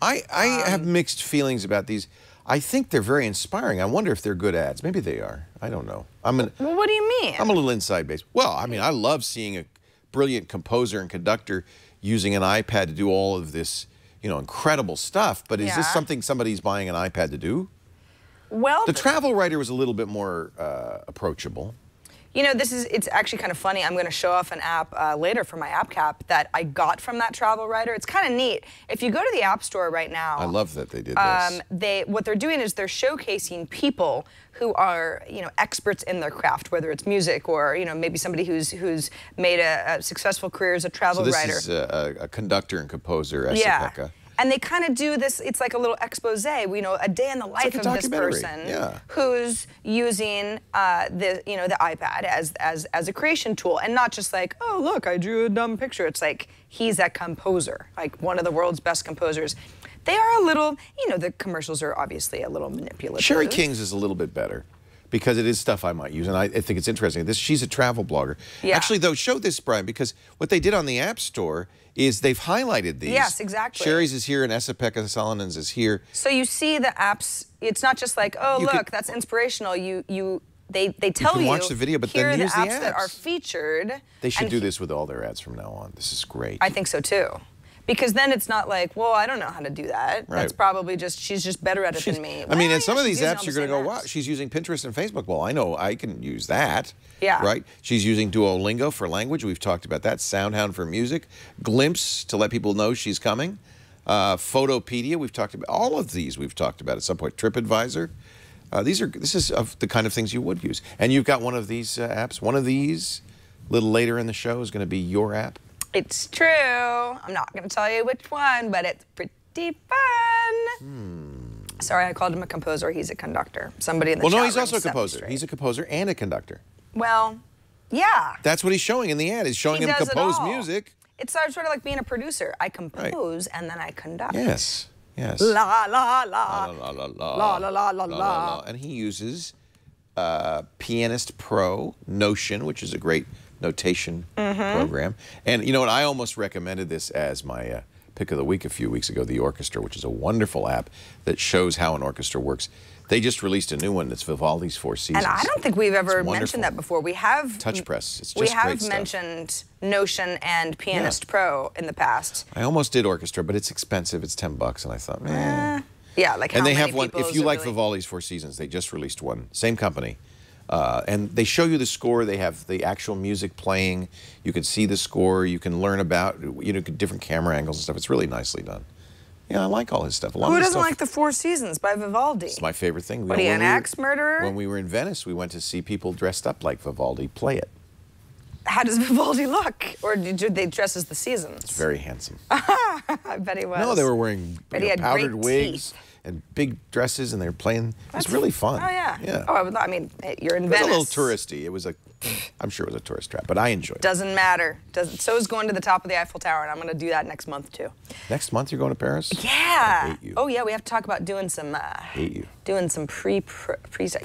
I have mixed feelings about these. I think they're very inspiring. I wonder if they're good ads. Maybe they are. I don't know. Well, what do you mean? I'm a little inside based. Well, I mean, I love seeing a brilliant composer and conductor using an iPad to do all of this, you know, incredible stuff. But is this something somebody's buying an iPad to do? Well, the travel writer was a little bit more approachable. You know, it's actually kind of funny. I'm going to show off an app later for my app cap that I got from that travel writer. It's kind of neat. If you go to the App Store right now, I love that they did this. What they're doing is they're showcasing people who are, you know, experts in their craft, whether it's music or, you know, maybe somebody who's made a successful career as a travel writer. So this is a conductor and composer, Esapeka. And they kind of do this, it's like a little expose, you know, a day in the life of this person who's using the iPad as a creation tool, and not just like, oh, look, I drew a dumb picture. It's like, he's a composer, like one of the world's best composers. They are a little, you know, the commercials are obviously a little manipulative. Sherry King's is a little bit better, because it is stuff I might use, and I think it's interesting. She's a travel blogger. Yeah. Actually, though, show this, Brian, because what they did on the App Store is they've highlighted these. Yes, exactly. Sherry's is here, and Esapeka Salonin's is here. So you see the apps. It's not just like, oh, look, that's inspirational. They tell you watch the video, but here then are use the apps the that are featured. They should do this with all their ads from now on. This is great. I think so too. Because then it's not like, well, I don't know how to do that. Right. That's probably just, she's just better at it than me. I mean, Well, in some of these she's using apps, all you're the going to go, same wow, apps. she's using Pinterest and Facebook. Well, I know I can use that. Yeah. Right? She's using Duolingo for language. We've talked about that. SoundHound for music. Glimpse to let people know she's coming. Photopedia, we've talked about. All of these we've talked about at some point. TripAdvisor. This is the kind of things you would use. And you've got one of these apps. One of these, a little later in the show, is going to be your app. It's true. I'm not going to tell you which one, but it's pretty fun. Sorry, I called him a composer. He's a conductor. Somebody in the Well, no, chat he's room also a set me composer. straight. He's a composer and a conductor. Well, yeah. That's what he's showing in the ad. He's showing He him does it compose all. music. It's sort of like being a producer. I compose and then I conduct. Yes. Yes. La la la. La la la la. La la la la la. And he uses Pianist Pro, Notion, which is a great notation program. And you know what? I almost recommended this as my pick of the week a few weeks ago, the Orchestra, which is a wonderful app that shows how an orchestra works. They just released a new one that's Vivaldi's Four Seasons. And I don't think we've ever It's wonderful. mentioned that before. We have Touch Press. It's just we great have stuff. mentioned Notion and Pianist Pro in the past. I almost did Orchestra, but it's expensive. It's $10, and I thought, man. Yeah, like how And they many have one. people If is you it like really? Vivaldi's Four Seasons, they just released one. Same company. And they show you the score. They have the actual music playing. You can see the score. You can learn about different camera angles and stuff. It's really nicely done. Yeah, I like all his stuff. A lot Who of his doesn't stuff, like the Four Seasons by Vivaldi? It's my favorite thing. What are you, an axe murderer? When we were in Venice, we went to see people dressed up like Vivaldi play it. How does Vivaldi look? Or did they dress as the seasons? It's very handsome. I bet he was. No, they were wearing But he had powdered great wigs teeth. and big dresses, and they were playing. It was really fun. Oh, yeah. Yeah. Oh, I mean, you're in It was Venice. a little touristy. It was I'm sure it was a tourist trap, but I enjoyed it. Doesn't matter. So is going to the top of the Eiffel Tower, and I'm going to do that next month, too. Next month you're going to Paris? Yeah. I hate you. Oh, yeah, we have to talk about doing some... hate you. Doing some pre.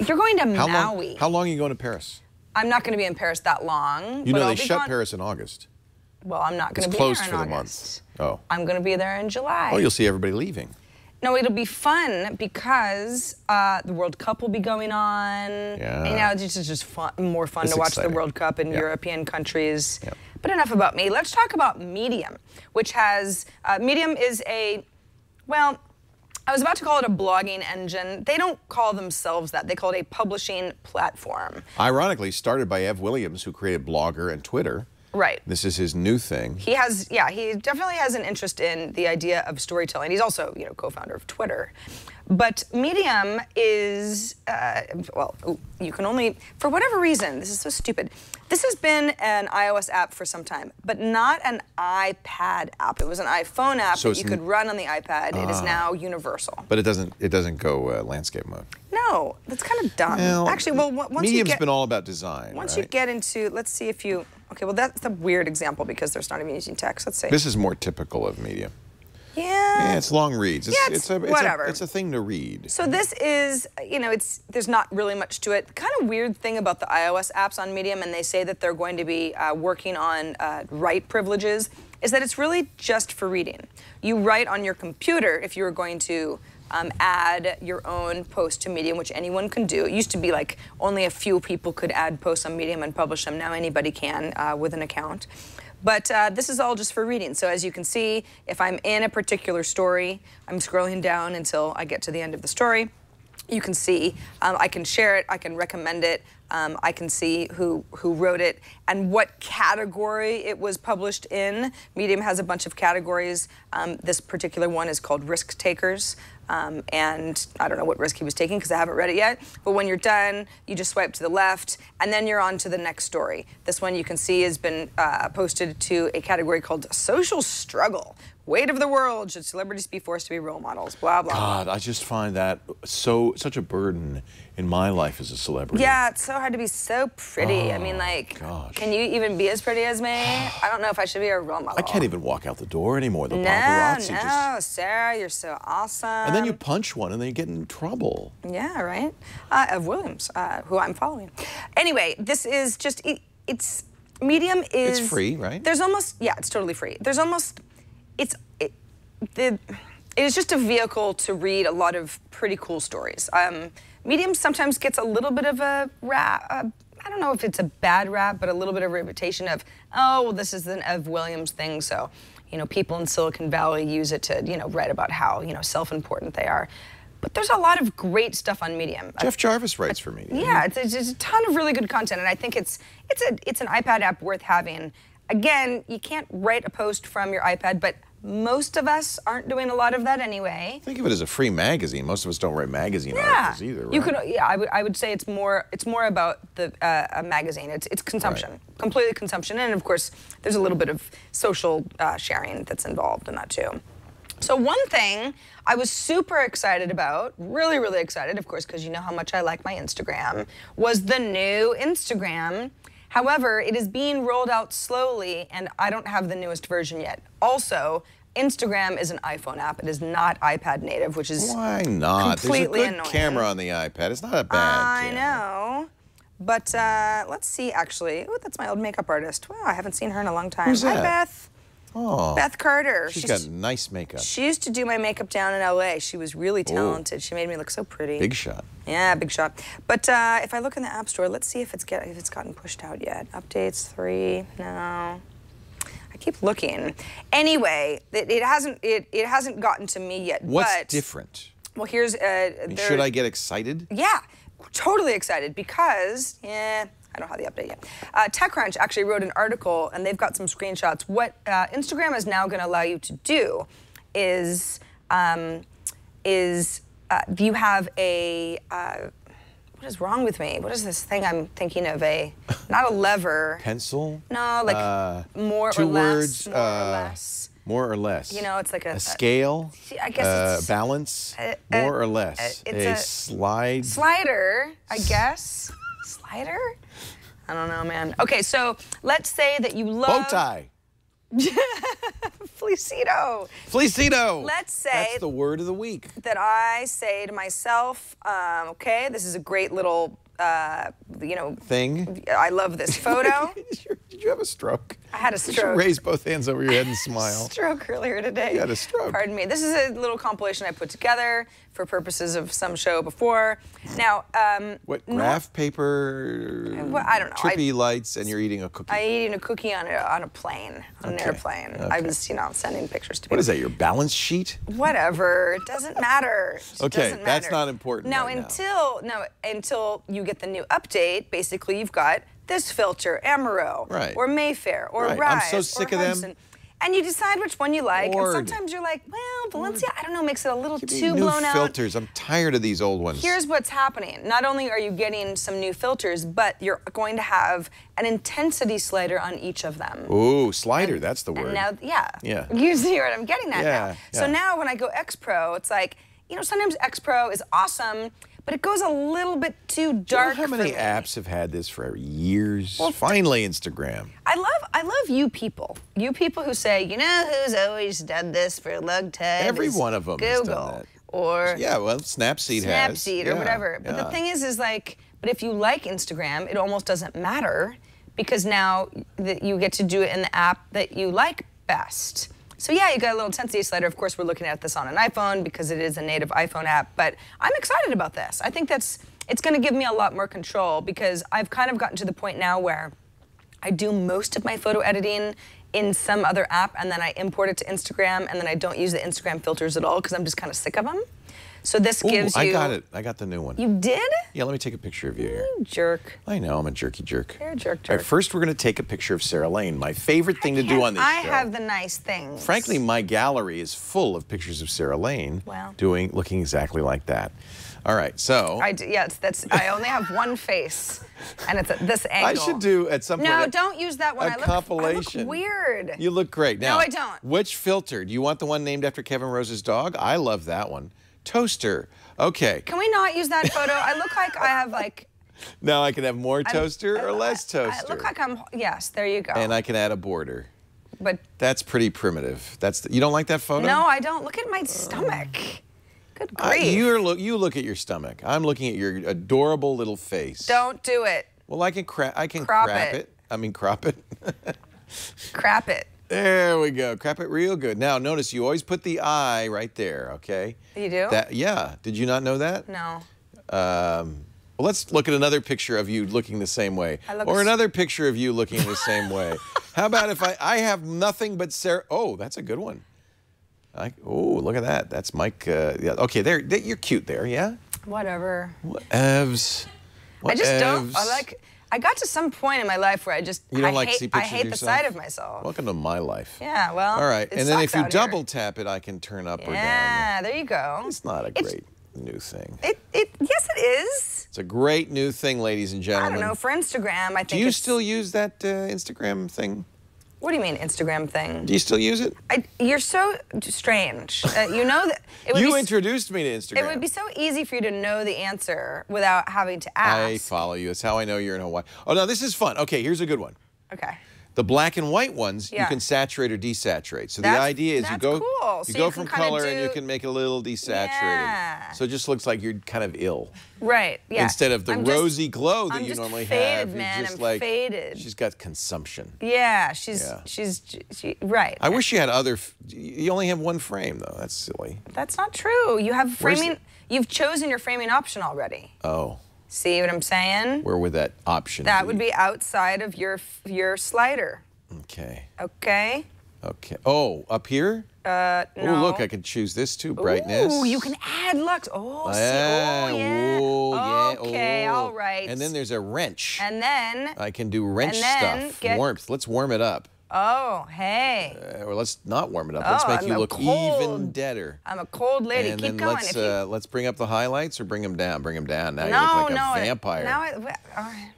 You're going to Maui. How long are you going to Paris? I'm not going to be in Paris that long. You but know I'll they be shut gone- Paris in August. Well, I'm not going It's to be closed there in for the August. month. Oh. I'm going to be there in July. Oh, you'll see everybody leaving. No, it'll be fun because the World Cup will be going on. Yeah. And it's just fun, more fun It's to watch exciting. the World Cup in Yeah. European countries. Yeah. But enough about me. Let's talk about Medium, which has, Medium is well, I was about to call it a blogging engine. They don't call themselves that. They call it a publishing platform. Ironically, started by Ev Williams, who created Blogger and Twitter. Right. This is his new thing. He definitely has an interest in the idea of storytelling. He's also, co-founder of Twitter. But Medium is, you can only, for whatever reason, this is so stupid. This has been an iOS app for some time, but not an iPad app. It was an iPhone app So that you could run on the iPad. It is now universal. But it doesn't go landscape mode. No, that's kind of dumb. Well, Actually, once you Medium's get... been all about design, Once right? you get into, let's see if you, okay, well that's a weird example because there's not even using text. Let's see. This is more typical of Medium. Yeah. Yeah, it's long reads. Whatever. It's a thing to read. So this is, there's not really much to it. Kind of weird thing about the iOS apps on Medium, and they say that they're going to be working on write privileges, is that it's really just for reading. You write on your computer if you were going to add your own post to Medium, which anyone can do. It used to be like only a few people could add posts on Medium and publish them. Now anybody can with an account. But this is all just for reading. So as you can see, if I'm in a particular story, I'm scrolling down until I get to the end of the story. You can see, I can share it, I can recommend it, I can see who wrote it and what category it was published in. Medium has a bunch of categories. This particular one is called Risk Takers. And I don't know what risk he was taking because I haven't read it yet. But when you're done, you just swipe to the left, and then you're on to the next story. This one you can see has been posted to a category called Social Struggle. Weight of the world, should celebrities be forced to be role models? Blah, blah, blah. God, I just find that such a burden in my life as a celebrity. Yeah, it's so hard to be so pretty. I mean, gosh. Can you even be as pretty as me? I don't know if I should be a role model. I can't even walk out the door anymore. The paparazzi No, just... Sarah, you're so awesome. And then you punch one and then you get in trouble. Yeah, right? Of Williams, who I'm following. Anyway, this is just, Medium is... It's free, right? There's almost, yeah, it's totally free. There's almost, it is just a vehicle to read a lot of pretty cool stories. Medium sometimes gets a little bit of a rap, I don't know if it's a bad rap, but a little bit of a reputation of, oh, well, this is an Ev Williams thing, so, people in Silicon Valley use it to, write about how, self-important they are. But there's a lot of great stuff on Medium. Jeff Jarvis writes for Medium. Yeah, it's a ton of really good content, and I think it's an iPad app worth having. Again, you can't write a post from your iPad, but most of us aren't doing a lot of that anyway. Think of it as a free magazine. Most of us don't write magazine articles either, right? You could, I would say it's more about the a magazine. It's consumption, completely consumption, and of course, there's a little bit of social sharing that's involved in that too. So one thing I was super excited about, really, really excited, of course, because you know how much I like my Instagram, was the new Instagram. However, it is being rolled out slowly, and I don't have the newest version yet. Also, Instagram is an iPhone app. It is not iPad native, which is Why not? completely There's a good annoying. camera on the iPad. It's not a bad camera. I know. But let's see, actually. Oh, that's my old makeup artist. Wow, I haven't seen her in a long time. Who's that? Hi, Beth. Oh. Beth Carter. She's got nice makeup. She used to do my makeup down in LA. She was really talented. She made me look so pretty. Big shot. Yeah, big shot. But if I look in the App Store, let's see if it's gotten pushed out yet. Updates 3, no. I keep looking. Anyway, it hasn't gotten to me yet. What's different? Well, here's should I get excited? Yeah, totally excited because I don't have the update yet. TechCrunch actually wrote an article, and they've got some screenshots. What Instagram is now going to allow you to do is you have a what is wrong with me? What is this thing I'm thinking of? Not a lever. Pencil? No, like more two or less. words, More or less. More or less. It's like a scale. I guess it's balance. More or less. It's a slider, I guess. Slider? I don't know, man. Okay, so let's say that you love... Bow tie. Fleecito. Fleecito. Let's say... That's the word of the week. That I say to myself, okay, this is a great little, thing. I love this photo. Did you have a stroke? I had a You stroke. should raise both hands over your head and smile. Stroke earlier today. You had a stroke. Pardon me. This is a little compilation I put together for purposes of some show before. Now, what, graph paper? Well, I don't know. Trippy lights, and you're eating a cookie. I'm eating a cookie on a plane, on an airplane. Okay. I was, sending pictures to people. What is that, your balance sheet? Whatever. It doesn't matter. Okay, that's not important Now, right until you get the new update, basically you've got this filter, Amaro, or Mayfair, or Right. Rise, I'm so sick or of them. Hudson. And you decide which one you like, Lord. and sometimes you're like, well, Valencia, I don't know, makes it a little Give me too new blown out. filters. I'm tired of these old ones. Here's what's happening. Not only are you getting some new filters, but you're going to have an intensity slider on each of them. Ooh, slider, that's the word. And now, Yeah. you see what I'm getting at Yeah, now. So now when I go X Pro, it's like, sometimes X Pro is awesome, but it goes a little bit too dark. Do you know how many for me. apps have had this for years? Well, finally, Instagram. I love you people. You people who say, you know who's always done this for a long time? Every is one of them Google. has done that. Or Yeah, well, Snapseed has. Snapseed or whatever. But the thing is like, but if you like Instagram, it almost doesn't matter because now that you get to do it in the app that you like best. So yeah, you got a little intensity slider. Of course, we're looking at this on an iPhone because it is a native iPhone app, but I'm excited about this. I think it's going to give me a lot more control because I've kind of gotten to the point now where I do most of my photo editing in some other app and then I import it to Instagram and then I don't use the Instagram filters at all because I'm just kind of sick of them. So this gives you... I got it. I got the new one. You did? Yeah, let me take a picture of you here. You jerk. I know, I'm a jerky jerk. You're a jerk. All right, first we're going to take a picture of Sarah Lane, my favorite thing to do on this show. I have the nice things. Frankly, my gallery is full of pictures of Sarah Lane looking exactly like that. All right, so... I only have one face, and it's at this angle. I should do at some point... No, don't use that one. A compilation. I look weird. You look great. Now, no, I don't. Which filter? Do you want the one named after Kevin Rose's dog? I love that one. Toaster. Okay. Can we not use that photo? I look like I have like... Now I can have more toaster or less toaster. I look like I'm... Yes, there you go. And I can add a border. But... That's pretty primitive. You don't like that photo? No, I don't. Look at my stomach. Good grief. You look at your stomach. I'm looking at your adorable little face. Don't do it. Well, I can crap it. I mean, crop it. Crap it. There we go. Crap it real good. Now, notice you always put the I right there, okay? You do? Yeah. Did you not know that? No. Well, let's look at another picture of you looking the same way. Or another picture of you looking the same way. How about if I have nothing but Sarah? Oh, that's a good one. Oh, look at that. That's Mike. Yeah. Okay, you're cute there, yeah? Whatever. Whatevs. I just don't. I got to some point in my life where I hate the sight of myself. Welcome to my life. Yeah, well. All right, and then if you double tap it, I can turn up or down. Yeah, there you go. It's not a great new thing. Yes, it is. It's a great new thing, ladies and gentlemen. I don't know, for Instagram, I think Do you still use that Instagram thing? What do you mean, Instagram thing? Do you still use it? You're so strange. You know that you introduced me to Instagram. It would be so easy for you to know the answer without having to ask. I follow you. It's how I know you're in Hawaii. Oh, no, this is fun. Okay, here's a good one. Okay. The black and white ones, you can saturate or desaturate. So the idea is you go from color and you can make it a little desaturated. Yeah. So it just looks like you're kind of ill. Right, yeah. Instead of the rosy glow that I'm you normally faded, have. Man. You're just I'm faded. She's got consumption. Yeah, she's right. I wish you had you only have one frame though. That's silly. That's not true. You have framing. You've chosen your framing option already. Oh. See what I'm saying? Where would that option be? That would be outside of your slider. Okay. Okay. Okay. Oh, up here? No. Oh, look, I could choose this too. Brightness. Oh, you can add lux. Oh, yeah. See? Oh, yeah. Oh, yeah. Okay, all right. And then there's a wrench. And then I can do wrench stuff. Warmth. Let's warm it up. Oh, hey. Or let's not warm it up. Let's make you look even deader. I'm a cold lady. And Keep then going. let's bring up the highlights or bring them down. Bring them down. Now you look like a vampire. Now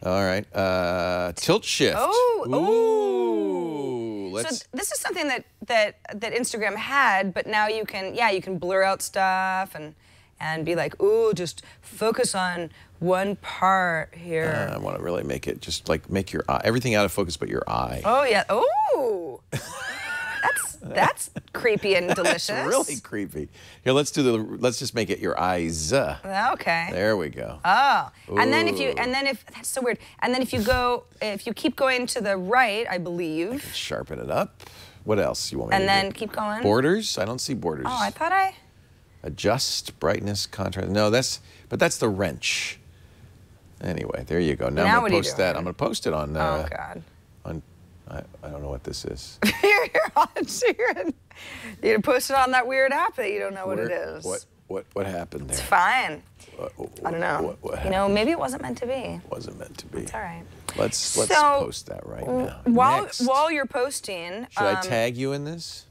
all right. All right. Tilt shift. Ooh. So this is something that Instagram had, but now you can blur out stuff and be like, ooh, just focus on one part here. I want to really make it just like make your eye, everything out of focus but your eye. Oh yeah. Oh. That's creepy and delicious. That's really creepy. Here, let's just make it your eyes. Okay. There we go. Oh. Ooh. And then if that's so weird. And then if you keep going to the right, I believe. I can sharpen it up. What else you want me to do? And then keep going. Borders? I don't see borders. Oh, I thought I. Adjust, brightness, contrast. No, that's the wrench. Anyway, there you go. Now I'm going to post that. I'm going to post it on. Oh God. I don't know what this is. You're gonna post it on that weird app that you don't know what it is. What happened there? It's fine. I don't know. What you know, maybe it wasn't meant to be. Wasn't meant to be. It's all right. Let's post that right now. While you're posting, should I tag you in this?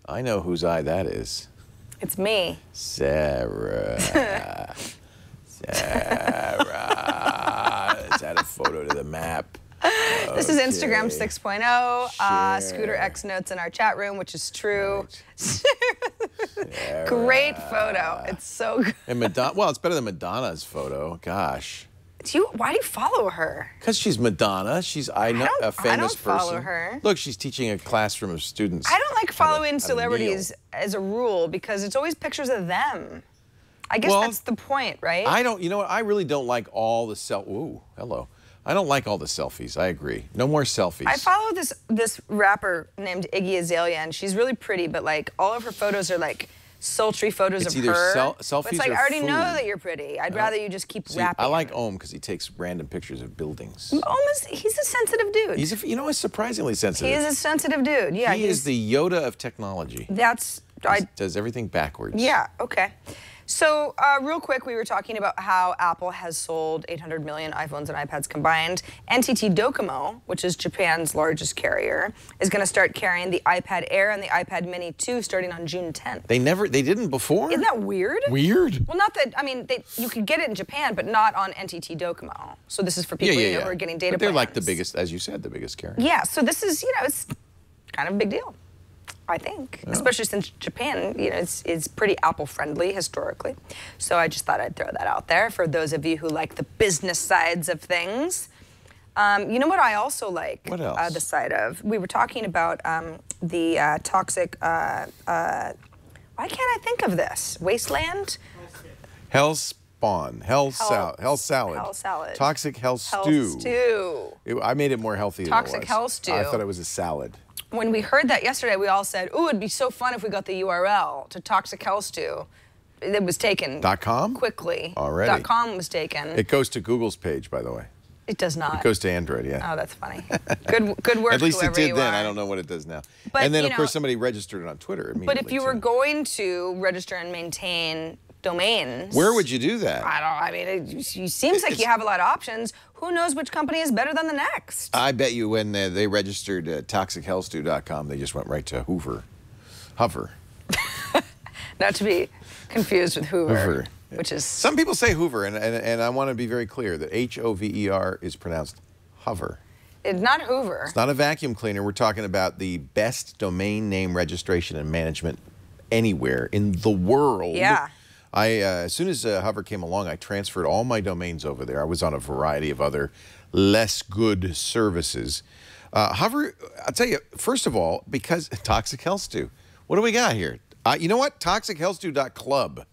I know whose eye that is. It's me. Sarah. Sarah. Let's add a photo to the map. This is Instagram 6.0. Scooter X notes in our chat room, which is true. Right. Great photo. It's so good. And well, it's better than Madonna's photo. Gosh. Why do you follow her? Because she's Madonna. She's a famous person. I don't follow her. Look, she's teaching a classroom of students. I don't like following celebrities as a rule because it's always pictures of them. I guess that's the point, right? You know what? I really don't like all the ooh, hello. I don't like all the selfies. I agree. No more selfies. I follow this rapper named Iggy Azalea, and she's really pretty, but like all of her photos are like sultry photos of her. It's either selfies it's like, or I already food. know that you're pretty. I'd rather you just keep rapping. I like Ohm because he takes random pictures of buildings. He's a sensitive dude. He's he's surprisingly sensitive. He is a sensitive dude. Yeah. He is the Yoda of technology. Does everything backwards. Yeah. Okay. So real quick, we were talking about how Apple has sold 800 million iPhones and iPads combined. NTT Docomo, which is Japan's largest carrier, is going to start carrying the iPad Air and the iPad Mini 2 starting on June 10th. They didn't before? Isn't that weird? Weird? Well, not that, I mean, you could get it in Japan, but not on NTT Docomo. So this is for people who are getting data But they're plans. like the biggest, as you said, the biggest carrier. Yeah, so this is, it's kind of a big deal. I think, especially since Japan, is pretty Apple-friendly historically. So I just thought I'd throw that out there for those of you who like the business sides of things. You know what I also like? What else? The side of. We were talking about the toxic, why can't I think of this? Wasteland? Hell spawn. Hell salad. Hell salad. Toxic hell stew. Hell stew. I made it more healthy than it was. Toxic hell stew. I thought it was a salad. When we heard that yesterday, we all said, ooh, it'd be so fun if we got the URL to Toxic Hell Stew. it was taken. .com? Quickly. Already. .com was taken. It goes to Google's page, by the way. It does not. It goes to Android, yeah. Oh, that's funny. Good work, At least it did then. Are. I don't know what it does now. But, and then, you of course, know, somebody registered it on Twitter immediately. But if you were going to register and maintain domains... Where would you do that? I mean, it seems like you have a lot of options. Who knows which company is better than the next? I bet you when they registered toxichealthstew.com, they just went right to Hover. Not to be confused with Hoover. Which is... Some people say Hoover, and I want to be very clear that H-O-V-E-R is pronounced hover. It's not Hoover. It's not a vacuum cleaner. We're talking about the best domain name registration and management anywhere in the world. Yeah. As soon as Hover came along, I transferred all my domains over there. I was on a variety of other less good services. Hover, I'll tell you, first of all, because Toxic Health Stew. What do we got here? You know what? ToxicHealthStew.club.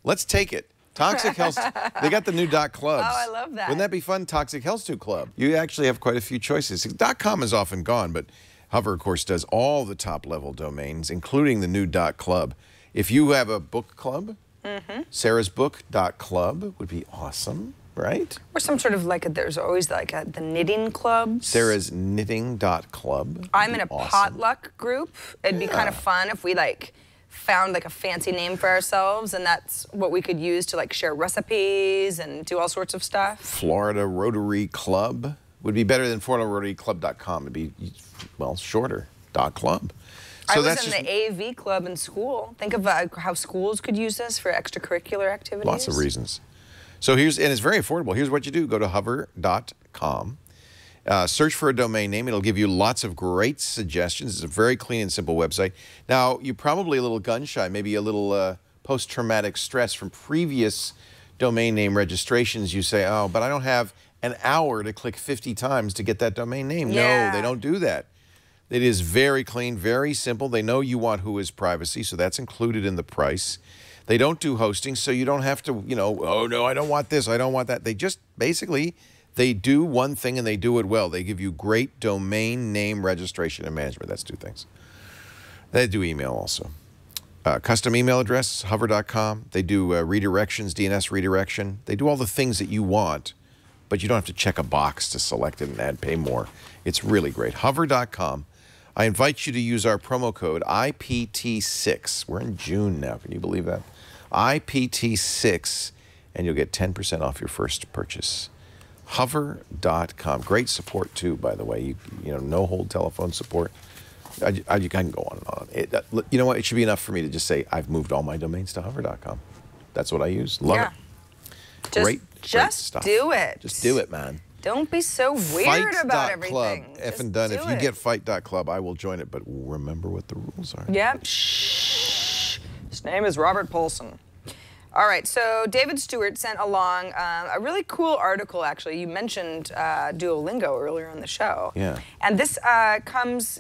Let's take it. Toxic Health. They got the new .clubs. Oh, I love that. Wouldn't that be fun? Toxic Health Stew Club. You actually have quite a few choices. .com is often gone, but Hover, of course, does all the top-level domains, including the new .club. If you have a book club, Sarah's Book.club would be awesome, right? Or some sort of there's always the knitting club. Sarah's Knitting.club. I'm in a potluck group. It'd be kind of fun if we found a fancy name for ourselves, and that's what we could use to share recipes and do all sorts of stuff. Florida Rotary Club would be better than FloridaRotaryClub.com. It'd be, well, shorter. .club. So I was in the AV club in school. Think of how schools could use this for extracurricular activities. Lots of reasons. So and it's very affordable. Here's what you do. Go to hover.com. Search for a domain name. It'll give you lots of great suggestions. It's a very clean and simple website. Now, you're probably a little gun-shy, maybe a little post-traumatic stress from previous domain name registrations. You say, oh, but I don't have an hour to click 50 times to get that domain name. Yeah. No, they don't do that. It is very clean, very simple. They know you want WHOIS privacy, so that's included in the price. They don't do hosting, so you don't have to, oh, no, I don't want this, I don't want that. They just basically... They do one thing, and they do it well. They give you great domain name registration and management. That's two things. They do email also. Custom email address, hover.com. They do redirections, DNS redirection. They do all the things that you want, but you don't have to check a box to select it and pay more. It's really great. Hover.com. I invite you to use our promo code IPT6. We're in June now. Can you believe that? IPT6, and you'll get 10% off your first purchase. Hover.com. Great support, too, by the way. No-hold telephone support. I can go on and on. You know what? It should be enough for me to just say I've moved all my domains to hover.com. That's what I use. Love it. Great stuff. Do it. Just do it, man. Don't be so weird about everything. Effing done. If you get fight.club, I will join it, but remember what the rules are. Yep. Shh. His name is Robert Paulson. All right, so David Stewart sent along a really cool article, actually. You mentioned Duolingo earlier in the show. Yeah. And this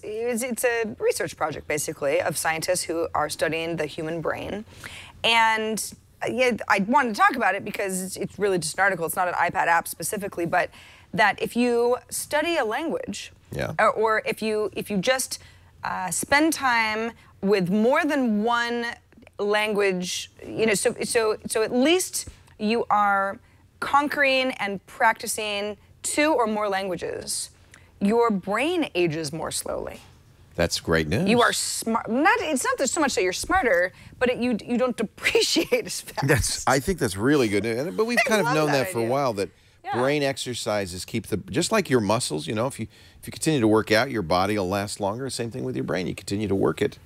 it's a research project, basically, of scientists who are studying the human brain. And I wanted to talk about it because it's really just an article. It's not an iPad app specifically, but that if you study a language, or if you just spend time with more than one language, so at least you are conquering and practicing 2 or more languages, your brain ages more slowly. That's great news. You are smart. It's not so much that you're smarter, but you don't depreciate as fast. I think that's really good news. But we've kind of known that for a while, that brain exercises keep just like your muscles, if you continue to work out, your body will last longer. Same thing with your brain. You continue to work it.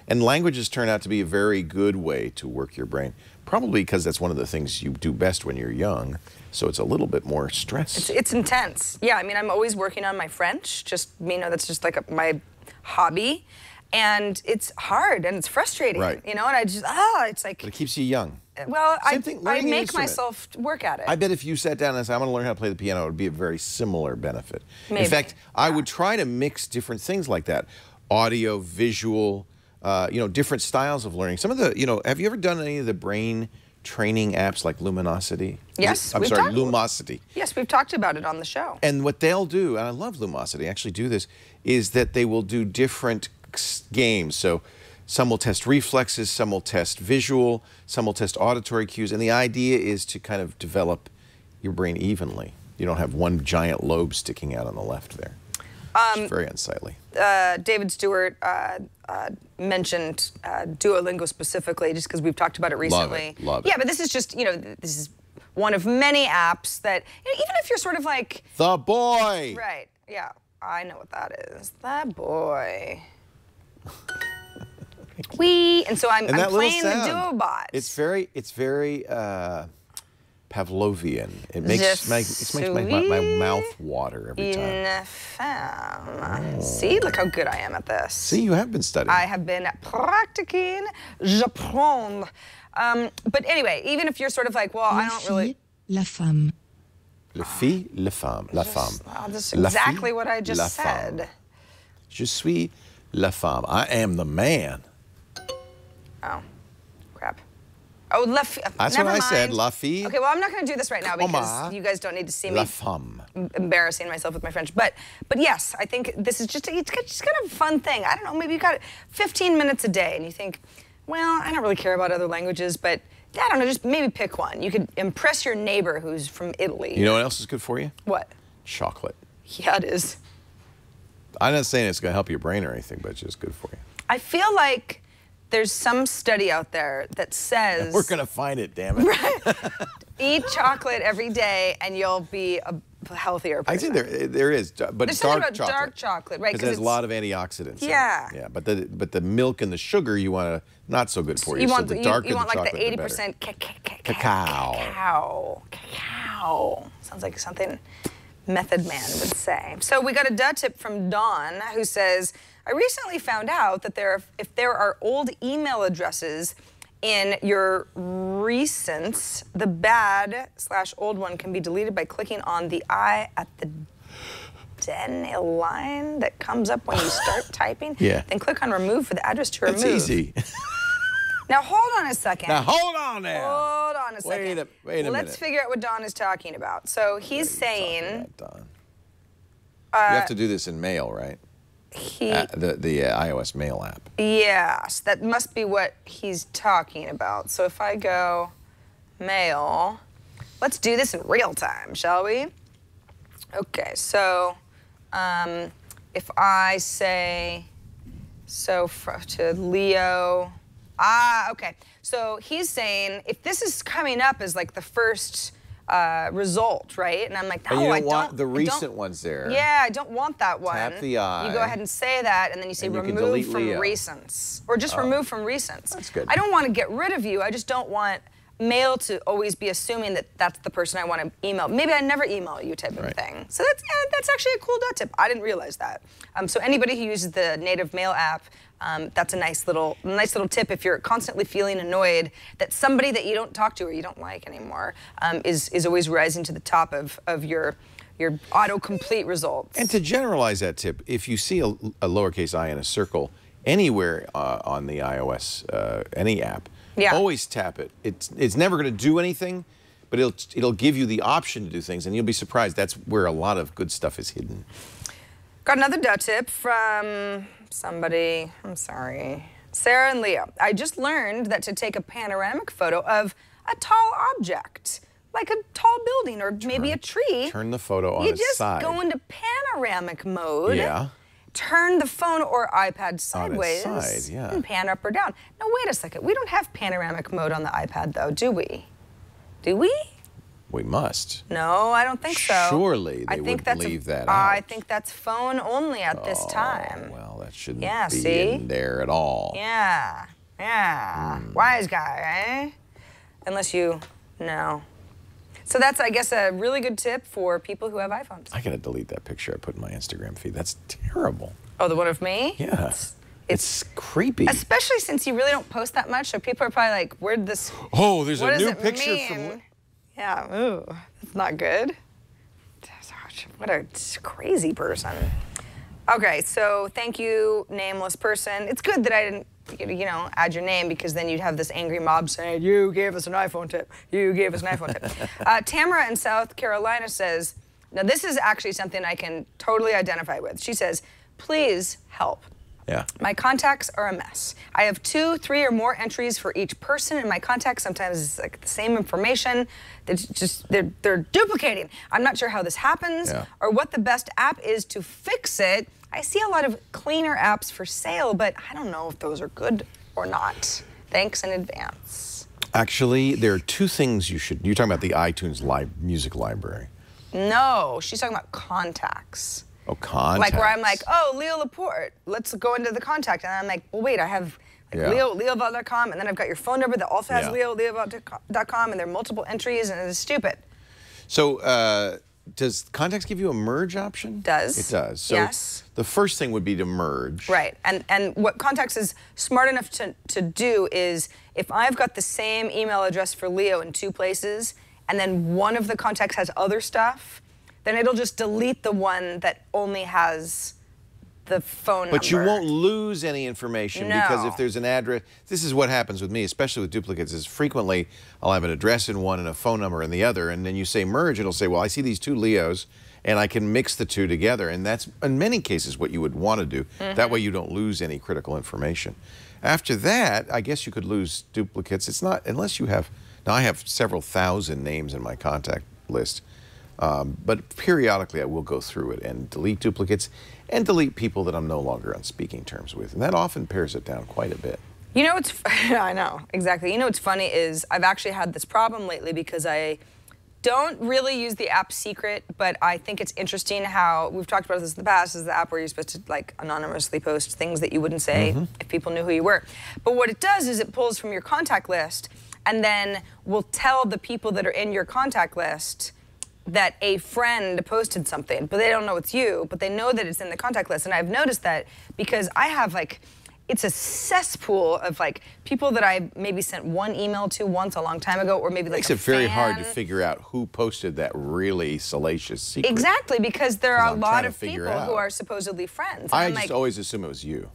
And languages turn out to be a very good way to work your brain, probably because that's one of the things you do best when you're young, so it's a little bit more stress. It's intense. Yeah, I mean, I'm always working on my French, that's just my hobby, and it's hard, and it's frustrating, right. And I just, it's like... But it keeps you young. Well, I make myself work at it. I bet if you sat down and said, I'm going to learn how to play the piano, it would be a very similar benefit. Maybe. In fact, I would try to mix different things like that, audio, visual, different styles of learning. Some of the, have you ever done any of the brain training apps like Luminosity? Yes. Lumosity. Yes, we've talked about it on the show. And what they'll do, and I love Lumosity, actually do this, is that they will do different games. So Some will test reflexes, some will test visual, some will test auditory cues, and the idea is to kind of develop your brain evenly. You don't have one giant lobe sticking out on the left there. It's very unsightly. David Stewart mentioned Duolingo specifically, just because we've talked about it recently. Love it. Yeah, but this is just, this is one of many apps that, even if you're sort of like... The boy! Right, yeah, I know what that is. The boy. And so I'm playing the Duobot. It's very Pavlovian. It makes my mouth water every time. See, look how good I am at this. See, you have been studying. I have been practicing. J'apprends. But anyway, even if you're sort of like, well, I don't really... La femme. Le fille, le femme. La femme. Well, that's exactly what I just said. Femme. Je suis la femme. I am the man. Oh, crap. Oh, la fille. That's what I said, la fille. Okay, well, I'm not going to do this right now because you guys don't need to see me la femme. Embarrassing myself with my French. But yes, I think this is just kind of a fun thing. I don't know, maybe you got 15 minutes a day and you think, well, I don't really care about other languages, but I don't know, just maybe pick one. You could impress your neighbor who's from Italy. You know what else is good for you? What? Chocolate. Yeah, it is. I'm not saying it's going to help your brain or anything, but it's just good for you. I feel like there's some study out there that says... We're going to find it, damn it. Right. Eat chocolate every day and you'll be a healthier person. I think there is, but there's something about dark chocolate, right? Because it has a lot of antioxidants. Yeah. Yeah, but the milk and the sugar you want to, not so good for you. You want, so the darker you want the like chocolate, the 80% cacao. Cacao. Sounds like something Method Man would say. So we got a duh tip from Dawn who says, I recently found out that if there are old email addresses in your recents, the bad/old one can be deleted by clicking on the I at the line that comes up when you start typing. Yeah. Then click on remove for the address to remove. It's easy. Now hold on a second. Now hold on there. Hold on a second. Wait a minute. Let's figure out what Don is talking about. So he's saying... you have to do this in Mail, right? The iOS Mail app. Yes, that must be what he's talking about. So if I go Mail, let's do this in real time, shall we? Okay, so if I say, to Leo... okay. So he's saying if this is coming up as like the first result, right? And I'm like, no, I don't want the recent ones there. Yeah, I don't want that one. Tap the I. You go ahead and say that, and then you say remove from recents, or just remove from recents. That's good. I don't want to get rid of you. I just don't want Mail to always be assuming that that's the person I want to email. Maybe I never email you type of thing. So that's actually a cool dot tip. I didn't realize that. So anybody who uses the native Mail app, that's a nice little tip if you're constantly feeling annoyed that somebody that you don't talk to or you don't like anymore is always rising to the top of your autocomplete results. And to generalize that tip, if you see a lowercase I in a circle anywhere on the iOS, any app, always tap it. It's never going to do anything, but it'll give you the option to do things, and you'll be surprised. That's where a lot of good stuff is hidden. Got another duh tip from somebody. I'm sorry. Sarah and Leo. I just learned that to take a panoramic photo of a tall object, like a tall building or maybe a tree. Turn the photo on its side. You just go into panoramic mode. Yeah. Turn the phone or iPad sideways on its side, and pan up or down. Now, wait a second. We don't have panoramic mode on the iPad, though, do we? Do we? We must. No, I don't think so. Surely they would leave that out. I think that's phone only at this time. Well, that shouldn't be see? in there at all. Yeah, yeah. Wise guy, eh? Unless you know. So that's, I guess, a really good tip for people who have iPhones. I gotta delete that picture I put in my Instagram feed. That's terrible. Oh, the one of me? Yeah. It's creepy. Especially since you really don't post that much, so people are probably like, where'd this... Oh, there's a new picture from... Yeah, ooh, that's not good. What a crazy person. Okay, so thank you, nameless person. It's good that I didn't, add your name, because then you'd have this angry mob saying, you gave us an iPhone tip. You gave us an iPhone tip. Tamara in South Carolina says, now this is actually something I can totally identify with. She says, please help. Yeah. My contacts are a mess. I have 2, 3, or more entries for each person in my contacts. Sometimes it's like the same information. They're duplicating. I'm not sure how this happens or what the best app is to fix it. I see a lot of cleaner apps for sale, but I don't know if those are good or not. Thanks in advance. Actually, there are 2 things you're talking about the iTunes music library. No, she's talking about contacts. Oh, contacts. Like where I'm like, oh, Leo Laporte, let's go into the contact. And I'm like, well, wait, I have like leovault.com, and then I've got your phone number that also has leovault.com, and there are multiple entries, and it's stupid. So does contacts give you a merge option? Does. It does. So yes. The first thing would be to merge. Right, and what contacts is smart enough to do is if I've got the same email address for Leo in 2 places, and then one of the contacts has other stuff, then it'll just delete the one that only has the phone number. But you won't lose any information because if there's an address, this is what happens with me, especially with duplicates, is frequently I'll have an address in one and a phone number in the other, and then you say merge, it'll say, well, I see these 2 Leos, and I can mix the 2 together, and that's in many cases what you would want to do. That way you don't lose any critical information. After that, I guess you could lose duplicates. It's not, unless you have, now I have several thousand names in my contact list. But periodically I will go through it and delete duplicates and delete people that I'm no longer on speaking terms with. And that often pares it down quite a bit. You know what's, I know, exactly. You know what's funny is I've actually had this problem lately because I don't really use the app Secret, but I think it's interesting how, we've talked about this in the past, is the app where you're supposed to like anonymously post things that you wouldn't say if people knew who you were. But what it does is it pulls from your contact list and then will tell the people that are in your contact list that a friend posted something, but they don't know it's you, but they know that it's in the contact list. And I've noticed that because I have like, it's a cesspool of like people that I maybe sent one email to once a long time ago, or maybe like Makes it very hard to figure out who posted that really salacious secret. Exactly, because there are a lot of people who are supposedly friends. I just always assume it was you.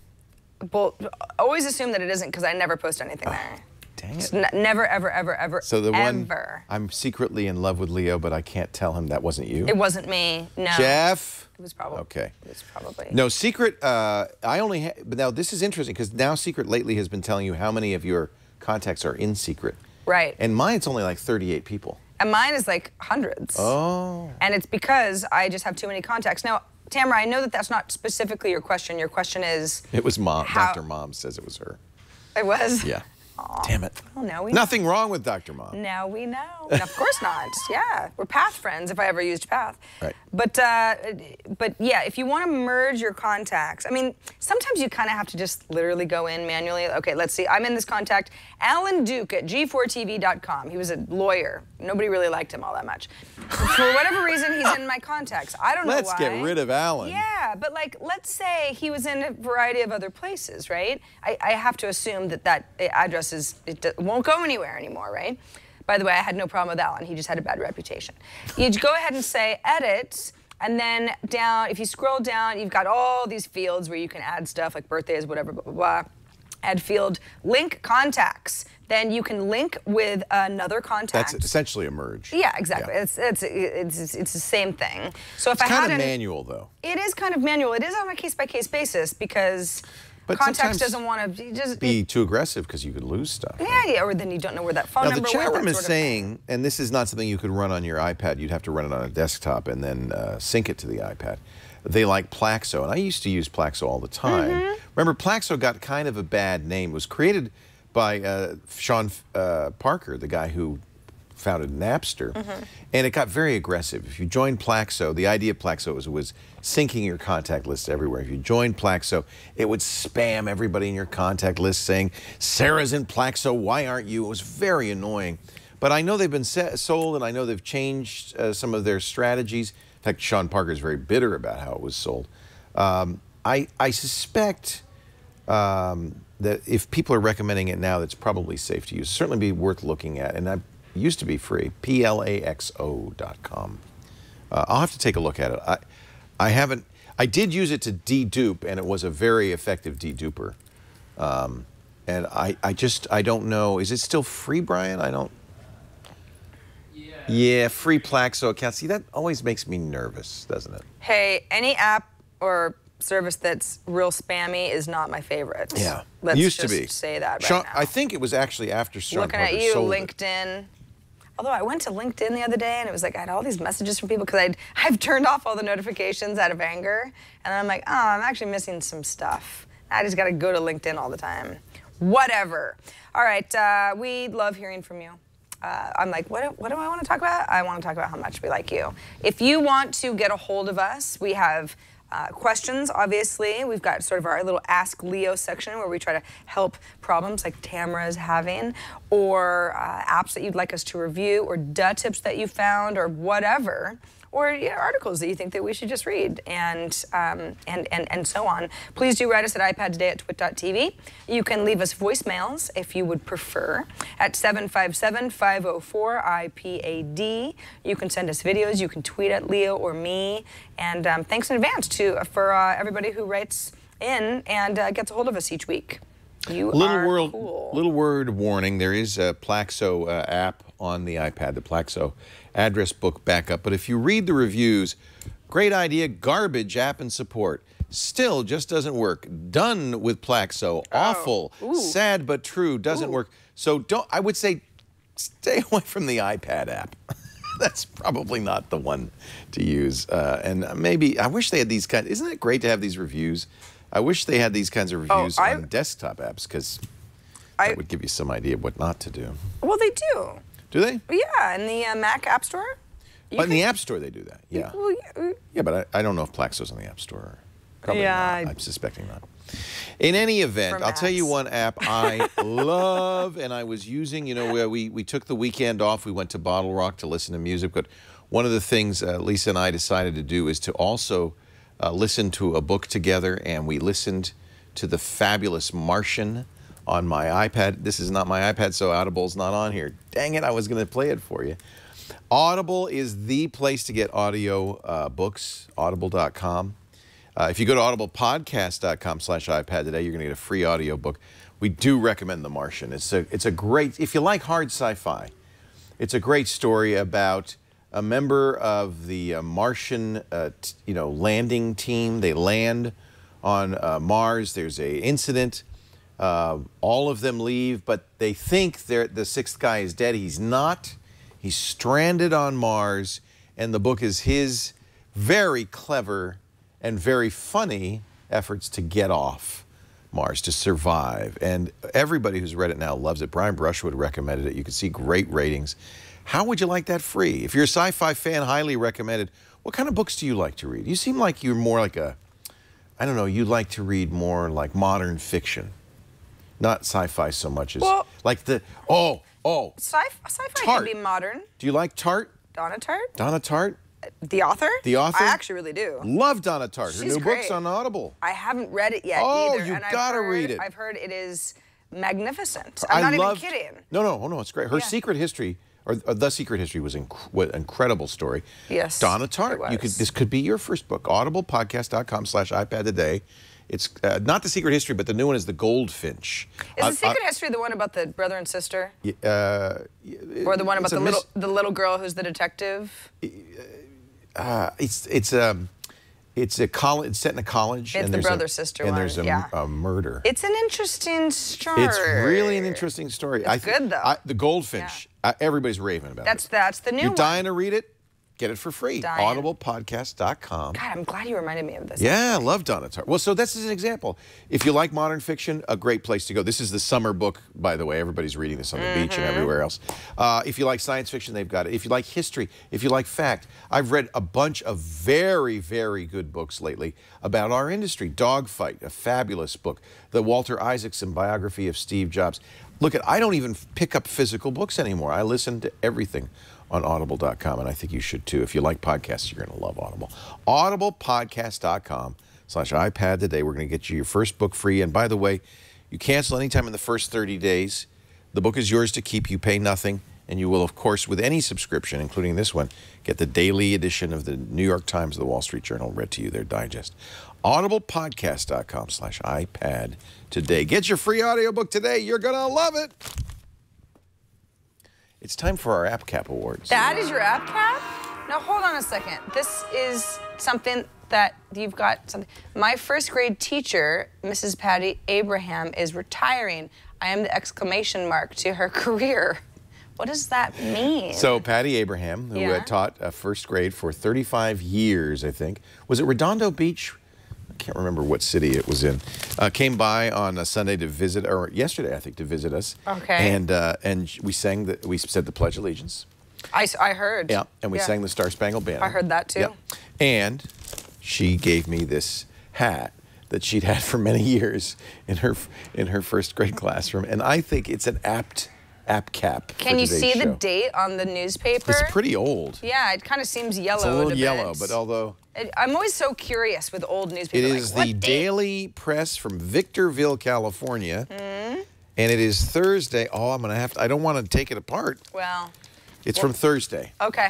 Well, always assume that it isn't because I never post anything there. Dang it. Never, ever, ever, ever, So the one, ever. I'm secretly in love with Leo, but I can't tell him that wasn't you? It wasn't me, no. Jeff? It was probably. Okay. It was probably. No, Secret, I only but now this is interesting because now Secret lately has been telling you how many of your contacts are in Secret. Right. And mine's only like 38 people. And mine is like hundreds. Oh. And it's because I just have too many contacts. Now, Tamara, I know that that's not specifically your question. Your question is... It was Mom. Dr. Mom says it was her. It was? Yeah. Aww. Damn it. Well, now we Nothing wrong with Dr. Mom. Now we know. Of course not. Yeah, we're Path friends if I ever used Path. Right. But yeah, if you want to merge your contacts, I mean, sometimes you kind of have to just literally go in manually. Okay, let's see. I'm in this contact. Alan Duke at g4tv.com. He was a lawyer. Nobody really liked him all that much. For whatever reason, he's in my contacts. I don't know why. Let's get rid of Alan. Yeah, but like, let's say he was in a variety of other places, right? I have to assume that that address it won't go anywhere anymore, right? By the way, I had no problem with Alan. He just had a bad reputation. You go ahead and say edit, and then down, if you scroll down, you've got all these fields where you can add stuff like birthdays, whatever, blah, blah, blah. Add field, link contacts. Then you can link with another contact. That's essentially a merge. Yeah, exactly. Yeah. It's the same thing. So if it's I had kind of manual, though. It is kind of manual. It is on a case-by-case basis because contacts doesn't want to just be too aggressive because you could lose stuff. Yeah, or then you don't know where that phone number was. Now the chat room is saying, and this is not something you could run on your iPad. You'd have to run it on a desktop and then sync it to the iPad. They like Plaxo, and I used to use Plaxo all the time. Remember, Plaxo got kind of a bad name. It was created by Sean Parker, the guy who founded Napster, and it got very aggressive. If you joined Plaxo, the idea of Plaxo was syncing your contact list everywhere. If you joined Plaxo, it would spam everybody in your contact list saying, Sarah's in Plaxo, why aren't you? It was very annoying. But I know they've been sold, and I know they've changed some of their strategies. In fact, Sean Parker is very bitter about how it was sold. I suspect that if people are recommending it now, that's probably safe to use. Certainly be worth looking at. And it used to be free, plaxo.com. I'll have to take a look at it. I did use it to dedupe, and it was a very effective deduper. And I don't know, is it still free, Brian? I don't. Yeah, free Plaxo account. See, that always makes me nervous, doesn't it? Hey, any app or service that's real spammy is not my favorite. Yeah, Let's used just to be. say that right Sean, now. I think it was actually after Sean Looking at Parker you, sold it. LinkedIn. Although I went to LinkedIn the other day and it was like I had all these messages from people because I've turned off all the notifications out of anger, and then I'm like, oh, I'm actually missing some stuff. I just got to go to LinkedIn all the time. Whatever. All right, we love hearing from you. I'm like, what do I want to talk about? I want to talk about how much we like you. If you want to get a hold of us, we have questions, obviously. We've got sort of our little Ask Leo section where we try to help problems like Tamara is having, or apps that you'd like us to review, or duh tips that you found, or whatever. Or articles that you think that we should just read, and so on. Please do write us at iPadtoday@twit.tv. You can leave us voicemails if you would prefer at 757-504-IPAD. You can send us videos. You can tweet at Leo or me. And thanks in advance for everybody who writes in and gets a hold of us each week. You are cool. Little word warning, there is a Plaxo app on the iPad, the Plaxo address book backup. But if you read the reviews, great idea, garbage app and support. Still just doesn't work. Done with Plaxo. Awful. Sad but true. Doesn't work. So I would say stay away from the iPad app. That's probably not the one to use. And maybe, I wish they had these kinds, isn't it great to have these reviews? I wish they had these kinds of reviews on desktop apps, because that would give you some idea of what not to do. Well, they do. Do they? Yeah, in the Mac App Store. But in the App Store they do that, yeah. Well, yeah, but I don't know if Plaxo's in the App Store. Probably yeah, not. I'm suspecting not. In any event, I'll tell you one app I love and I was using. You know, we took the weekend off. We went to Bottle Rock to listen to music. But one of the things Lisa and I decided to do is to also listen to a book together. And we listened to The Fabulous Martian on my iPad. This is not my iPad, so Audible's not on here. Dang it, I was going to play it for you. Audible is the place to get audio books, audible.com. If you go to audiblepodcast.com/iPad today, you're going to get a free audio book. We do recommend The Martian. It's a great, if you like hard sci-fi, it's a great story about a member of the Martian landing team. They land on Mars. There's an incident. All of them leave, but they think the sixth guy is dead. He's not. He's stranded on Mars, and the book is his very clever and very funny efforts to get off Mars, to survive. And everybody who's read it now loves it. Brian Brushwood recommended it. You can see great ratings. How would you like that free? If you're a sci-fi fan, highly recommended. What kind of books do you like to read? You seem like you're more like a, I don't know, you like to read more like modern fiction. Not sci-fi so much as like the, Sci-fi can be modern. Do you like Tartt? Donna Tartt? Donna Tartt? The author? The author? I actually really do. Love Donna Tartt. Her She's new great. book's on Audible. I haven't read it yet either. and You've got to read it. I've heard it is magnificent. I'm not even kidding. No, it's great. Her Secret History, or The Secret History, was an incredible story. Yes. Donna Tartt. This could be your first book. audiblepodcast.com/iPad today. It's not The Secret History, but the new one is The Goldfinch. Is The Secret History the one about the brother and sister? Or the one about the little girl who's the detective? It's a college. It's set in a college. It's and the brother-sister one. And there's a murder. It's an interesting story. It's really an interesting story. It's good though. The Goldfinch. Everybody's raving about it. That's the new one. You're dying to read it? Get it for free. audiblepodcast.com. God, I'm glad you reminded me of this. Yeah, I love Donna Tartt. Well, so this is an example. If you like modern fiction, a great place to go. This is the summer book, by the way. Everybody's reading this on the beach and everywhere else. If you like science fiction, they've got it. If you like history, if you like fact, I've read a bunch of very, very good books lately about our industry. Dogfight, a fabulous book. The Walter Isaacson biography of Steve Jobs. Look, I don't even pick up physical books anymore. I listen to everything on audible.com, and I think you should too. If you like podcasts, you're going to love Audible. audiblepodcast.com/iPad today. We're going to get you your first book free. And by the way, you cancel anytime in the first 30 days. The book is yours to keep. You pay nothing. And you will, of course, with any subscription, including this one, get the daily edition of the New York Times, the Wall Street Journal, read to you, their digest. audiblepodcast.com/iPad today. Get your free audiobook today. You're going to love it. It's time for our App Cap Awards. That is your App Cap? Now, hold on a second. This is something that you've got something. My first grade teacher, Mrs. Patty Abraham, is retiring. I am the exclamation mark to her career. What does that mean? So Patty Abraham, who had taught first grade for 35 years, I think. Was it Redondo Beach? I can't remember what city it was in. Came by on a Sunday to visit, or yesterday, I think, to visit us. Okay. And we sang, we said the Pledge of Allegiance. I heard. Yeah, and we sang the Star Spangled Banner. I heard that too. Yep. And she gave me this hat that she'd had for many years in her first grade classroom, and I think it's an apt cap. Can you see the date on the newspaper? It's pretty old. Yeah, it kind of seems yellow. It's a little yellow, but although I'm always so curious with old newspapers. It is the Daily Press from Victorville, California, and it is Thursday. Oh, I'm gonna have to. I don't want to take it apart. Well, it's from Thursday. Okay,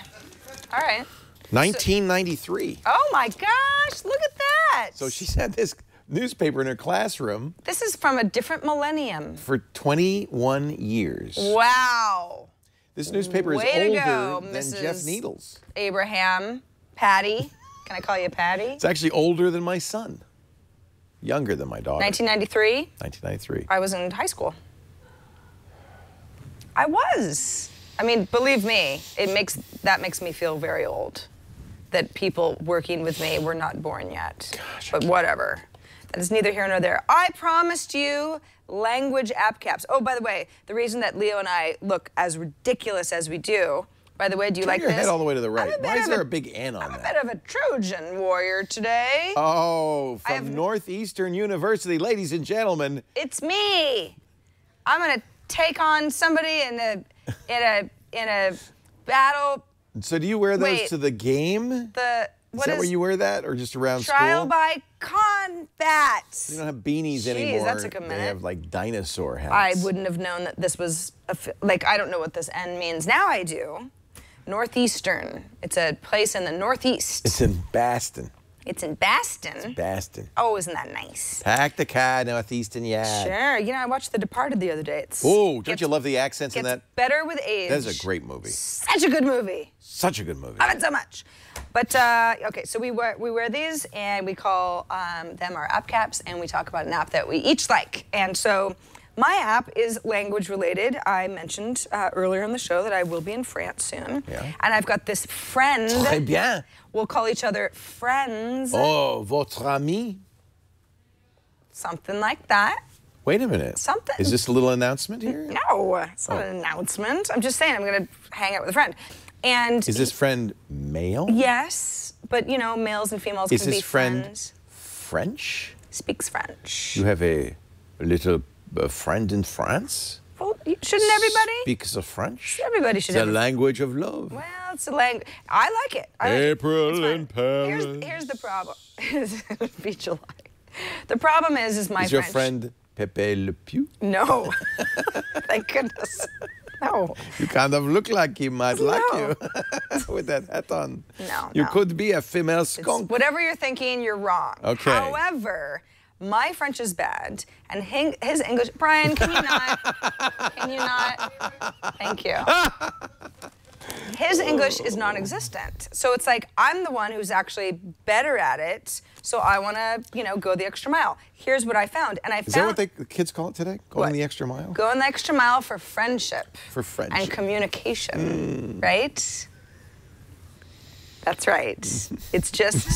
all right. 1993. Oh my gosh, look at that. So she's had this newspaper in her classroom. This is from a different millennium. For 21 years. Wow. This newspaper is older than Jeff Needles. Abraham, Patty. Can I call you Patty? It's actually older than my son. Younger than my daughter. 1993? 1993. I was in high school. I was. I mean, believe me, that makes me feel very old. That people working with me were not born yet. Gosh. But whatever. That is neither here nor there. I promised you language app caps. Oh, by the way, the reason that Leo and I look as ridiculous as we do, by the way, do you like this? Turn your head all the way to the right. Why is there a big N on that? I'm a bit of a Trojan warrior today. Oh, from Northeastern University, ladies and gentlemen. It's me. I'm gonna take on somebody in a battle. So do you wear those to the game? Is that where you wear that, or just around Trial school? by combat. You don't have beanies anymore. That took a minute. They have like dinosaur hats. I wouldn't have known that this was, I don't know what this N means. Now I do. Northeastern. It's a place in the Northeast. It's in Baston. It's in Baston? It's Baston. Oh, isn't that nice? Pack the car, Northeastern, yeah. Sure. You know, I watched The Departed the other day. Oh, don't you love the accents in that? It's better with age. That is a great movie. Such a good movie. Such a good movie. Love it so much. But, okay, so we wear these, and we call them our app caps, and we talk about an app that we each like. And so my app is language related. I mentioned earlier in the show that I will be in France soon. Yeah. And I've got this friend. Très bien. We'll call each other friends. Oh, votre ami? Something like that. Wait a minute. Something. Is this a little announcement here? No, it's not an announcement. I'm just saying I'm going to hang out with a friend. And is this friend male? Yes, but you know, males and females can be friends. Is this friend French? Speaks French. You have a little friend in France? Well, shouldn't everybody? Speaks of French? Everybody should. It's a language of love. Well, it's a language. I like it. April in Paris. Here's the problem. Be July. The problem is my Is your friend Pepe Le Pew? No. Thank goodness. No. You kind of look like he might like you with that hat on. No, You could be a female skunk. Whatever you're thinking, you're wrong. Okay. However, my French is bad, and his English... Brian, can you not? Can you not? Thank you. His English is non-existent. So it's like, I'm the one who's actually better at it, so I want to, you know, go the extra mile. Here's what I found, and I found... Is that what the kids call it today? Going the extra mile? Going the extra mile for friendship. For friendship. And communication, right? That's right. It's just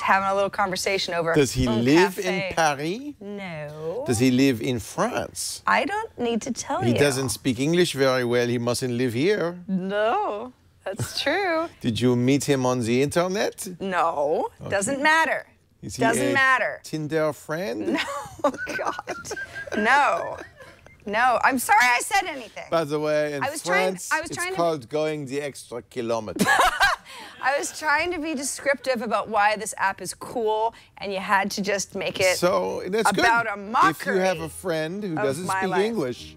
having a little conversation over. Does he live in Paris? No. Does he live in France? I don't need to tell you. He doesn't speak English very well. He mustn't live here. No, that's true. Did you meet him on the internet? No, doesn't matter. Is he doesn't matter. Tinder friend? No, God, no. No, I'm sorry I said anything. By the way, in France, it's called going the extra kilometer. I was trying to be descriptive about why this app is cool, and you had to just make it so that's about good. A mockery. If you have a friend who doesn't speak English,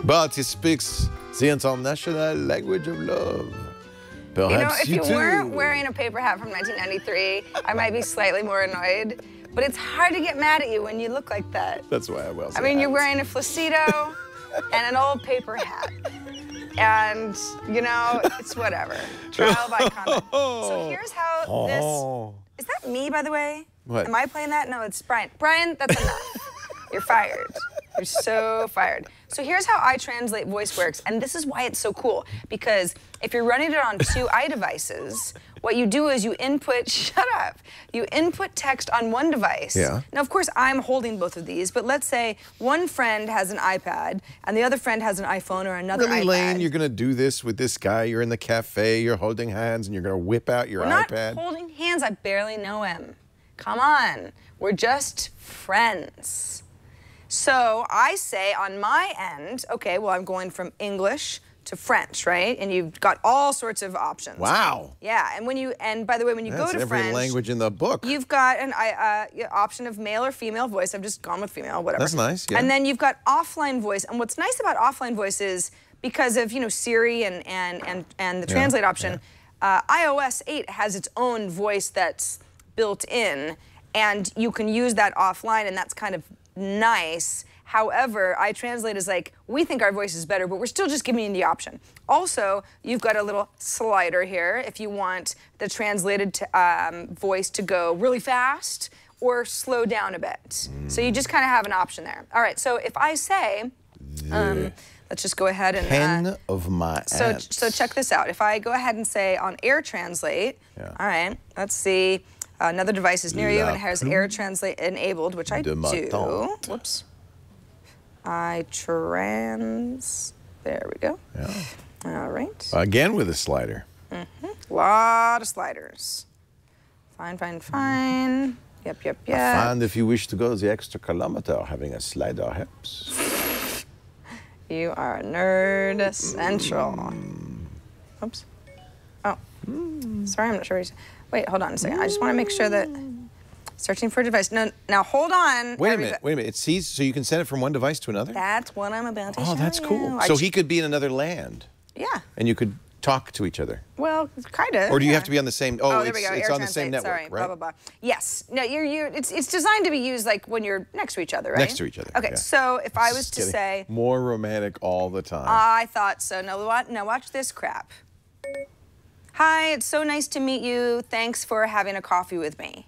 but he speaks the international language of love, perhaps if you weren't wearing a paper hat from 1993, I might be slightly more annoyed. But it's hard to get mad at you when you look like that. That's why I will say I mean, you're wearing a flacito and an old paper hat. And, you know, it's whatever. Trial by conduct. So here's how this... Is that me, by the way? What? Am I playing that? No, it's Brian. Brian, that's enough. You're fired. You're so fired. So here's how iTranslate voice works, and this is why it's so cool. Because if you're running it on two iDevices, what you do is you input, shut up, you input text on one device. Yeah. Now, of course, I'm holding both of these, but let's say one friend has an iPad, and the other friend has an iPhone or another Really, iPad. Lane, you're going to do this with this guy? You're in the cafe, you're holding hands, and you're going to whip out your We're iPad? not holding hands, I barely know him. Come on, we're just friends. So I say on my end, okay, well, I'm going from English to French, right? And you've got all sorts of options. Wow. Yeah, and by the way, when you go to every French, language in the book. you've got an option of male or female voice. I've just gone with female, whatever. That's nice, yeah. And then you've got offline voice. And what's nice about offline voice is because of, you know, Siri and the translate option, iOS 8 has its own voice that's built in, and you can use that offline, and that's kind of nice. However, iTranslate is like, we think our voice is better, but we're still just giving you the option. Also, you've got a little slider here if you want the translated voice to go really fast or slow down a bit. So you just kind of have an option there. All right, so if I say, let's just go ahead and... Pen of my aunt. So check this out. If I go ahead and say on AirTranslate, all right, let's see, another device is near you and has AirTranslate enabled, which I do. Whoops. There we go. Yeah. All right. Again with a slider. Lot of sliders. Fine. Yep. I find if you wish to go the extra kilometer, having a slider helps. You are nerd central. Oops. Oh. Sorry, I'm not sure what you said. Wait, hold on a second. I just want to make sure that... Searching for a device. No, now hold on. Wait a minute. It sees, so you can send it from one device to another? That's what I'm about to show you. Oh, that's cool. So he could be in another land. Yeah. And you could talk to each other. Well, kind of. Or do you have to be on the same? Oh, there we go. It's on the same network, Sorry, right? blah blah blah. Yes. No, it's designed to be used like when you're next to each other, right? Next to each other. Okay. Yeah. So if I was to say more romantic all the time. I thought so. Now watch this crap. Hi, it's so nice to meet you. Thanks for having a coffee with me.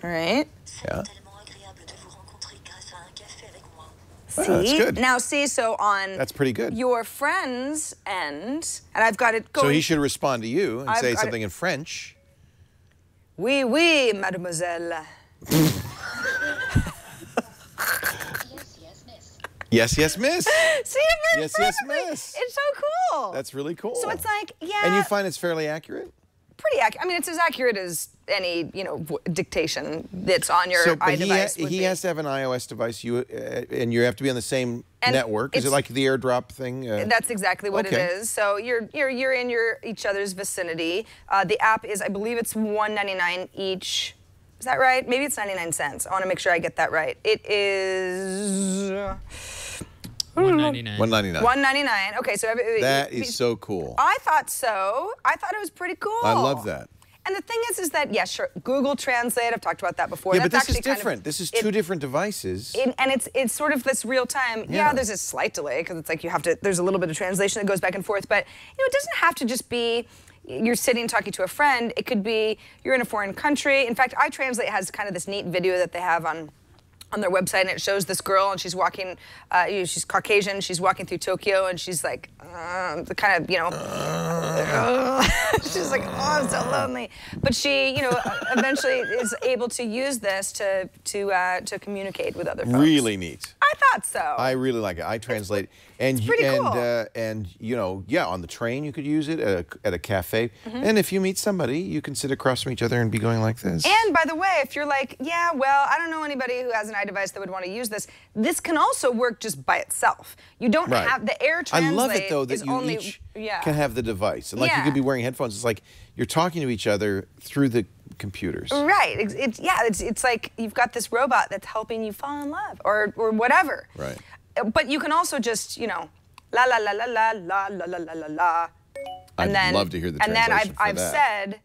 All right. Yeah. See? That's good. Now see, so on that's pretty good. Your friend's end, and I've got it going. So he should respond to you and say something in French. Oui, oui, mademoiselle. Yes, yes, miss. See, it works yes, perfectly. miss. It's so cool. That's really cool. So it's like, yeah. And you find it's fairly accurate? Pretty accurate. I mean, it's as accurate as any, you know, dictation that's on your iDevice. He has to have an iOS device, and you have to be on the same network. Is it like the AirDrop thing? That's exactly what it is. So you're in each other's vicinity. The app is, I believe it's $1.99 each. Is that right? Maybe it's 99 cents. I want to make sure I get that right. It is... $1.99. $1.99. $1.99. Okay, so... That is so cool. I thought so. I thought it was pretty cool. I love that. And the thing is that, yeah, sure, Google Translate, I've talked about that before. Yeah, That's but this is actually different. This is two different devices. And it's sort of this real time. Yeah, there's a slight delay, because it's like you have to, there's a little bit of translation that goes back and forth, but you know, it doesn't have to just be you're sitting talking to a friend. It could be you're in a foreign country. In fact, iTranslate has kind of this neat video that they have on their website, and it shows this girl, and she's walking, she's Caucasian, she's walking through Tokyo, and she's like, the kind of, you know, she's like, oh, I'm so lonely. But she, you know, eventually is able to use this to communicate with other folks. Really neat. I thought so. I really like it. iTranslate. It's pretty cool. And you know, yeah, on the train you could use it, at a cafe. And if you meet somebody, you can sit across from each other and be going like this. And by the way, if you're like, yeah, well, I don't know anybody who has an iDevice that would want to use this, this can also work just by itself. You don't have the AirTranslate. I love it though that you each can have the device. And like you could be wearing headphones. It's like you're talking to each other through the computers. Right. It's like you've got this robot that's helping you fall in love or whatever. Right. But you can also just, you know, la la la la la la la la la la la. I'd love to hear the translation and then I've said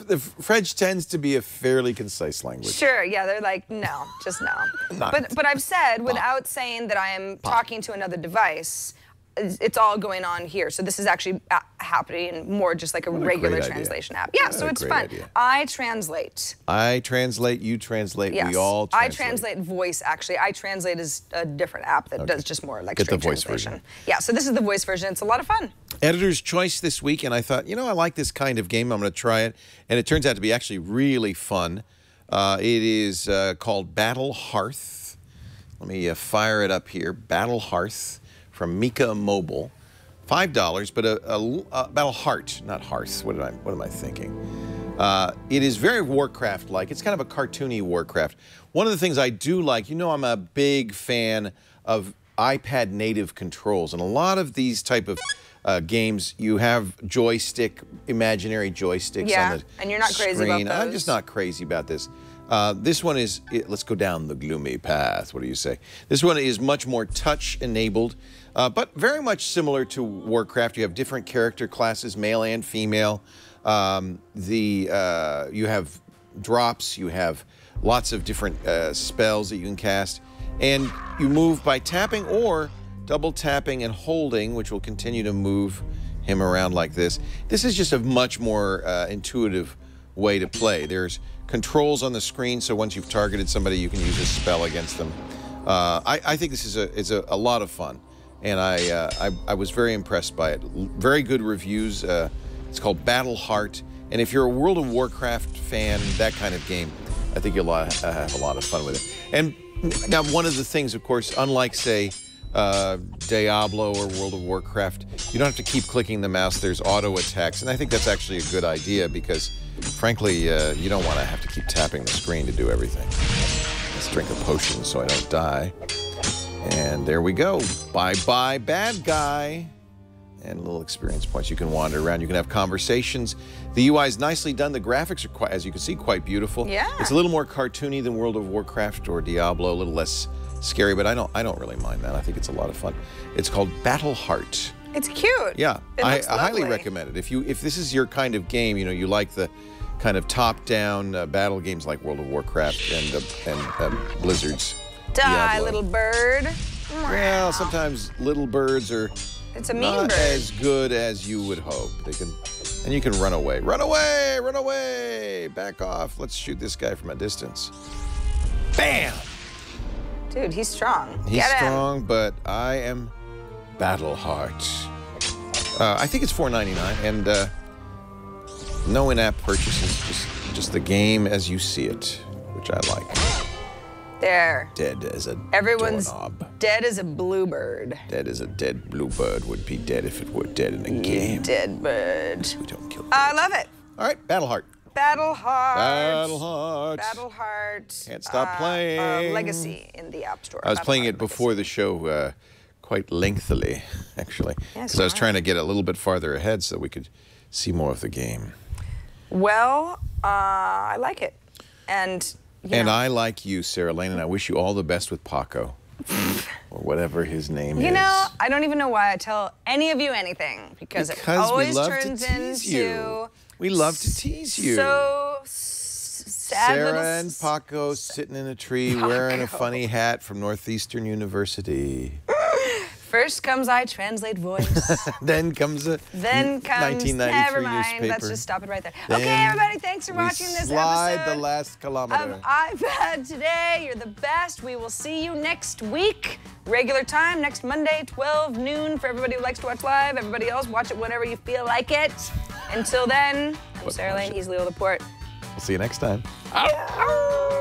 The French tends to be a fairly concise language. Sure, yeah, they're like, no, just no. But I've said, without saying that I am talking to another device, it's all going on here. So this is actually happening more just like a regular translation app. Yeah, so it's fun. iTranslate. iTranslate, you translate, yes. we all translate. iTranslate voice, actually. iTranslate is a different app that does just more like straight the voice translation. version. Yeah, so this is the voice version. It's a lot of fun. Editor's Choice this week, and I thought, you know, I like this kind of game. I'm going to try it. And it turns out to be actually really fun. It is called Battleheart. Let me fire it up here. Battleheart from Mika Mobile. $5, but Battleheart, not Hearth. What am I thinking? It is very Warcraft-like. It's kind of a cartoony Warcraft. One of the things I do like, you know, I'm a big fan of iPad native controls, and a lot of these type of games, you have joystick, imaginary joysticks on the and you're not screen. crazy about those. I'm just not crazy about this. This one is, let's go down the gloomy path. What do you say? This one is much more touch-enabled, but very much similar to Warcraft. You have different character classes, male and female. You have drops. You have lots of different spells that you can cast. And you move by tapping or double tapping and holding, which will continue to move him around like this. This is just a much more intuitive way to play. There's controls on the screen, so once you've targeted somebody, you can use a spell against them. I think this is a lot of fun, and I was very impressed by it. Very good reviews. It's called Battleheart, and if you're a World of Warcraft fan, that kind of game, I think you'll have a lot of fun with it. And now, one of the things, of course, unlike, say, Diablo or World of Warcraft, you don't have to keep clicking the mouse. There's auto attacks, and I think that's actually a good idea because, frankly, you don't want to have to keep tapping the screen to do everything. Let's drink a potion so I don't die. And there we go. Bye-bye, bad guy. And little experience points. You can wander around. You can have conversations. The UI is nicely done. The graphics are, quite, as you can see, quite beautiful. Yeah. It's a little more cartoony than World of Warcraft or Diablo, a little less scary, but I don't really mind that. I think it's a lot of fun. It's called Battleheart. It's cute. Yeah, I highly recommend it. If this is your kind of game, you know, you like the kind of top-down battle games like World of Warcraft and Blizzard's Die, Diablo. little bird. Well, sometimes little birds are It's a mean not bird. as good as you would hope. And you can run away. Run away! Run away! Back off. Let's shoot this guy from a distance. Bam! Dude, he's strong. He's Get him. strong, but I am Battleheart. I think it's $4.99, and no in-app purchases, just the game as you see it, which I like. There. Dead as a Everyone's doorknob. dead as a bluebird. Dead as a dead bluebird would be dead if it were dead in a game. Dead bird. We don't kill birds. I love it. All right, Battleheart. Battleheart. Battleheart. Battleheart. Can't stop playing. Legacy in the App Store. I was playing it Battleheart before Legacy. the show quite lengthily, actually, Yes, because I was wow. trying to get a little bit farther ahead so we could see more of the game. Well, I like it. And, And I like you, Sarah Lane, and I wish you all the best with Paco, or whatever his name is. You know, I don't even know why I tell any of you anything, because it always we love turns to tease into you. We love to tease you. so sad little Sarah and Paco sitting in a tree wearing a funny hat from Northeastern University. First comes iTranslate voice. Then comes a Then comes, 1993 never mind, newspaper. let's just stop it right there. Then okay, everybody, thanks for watching this slide episode the last kilometer. of iPad Today. You're the best. We will see you next week. Regular time, next Monday, 12 noon for everybody who likes to watch live. Everybody else, watch it whenever you feel like it. Until then, I'm Sarah Lane, he's Leo Laporte. We'll see you next time. Yeah.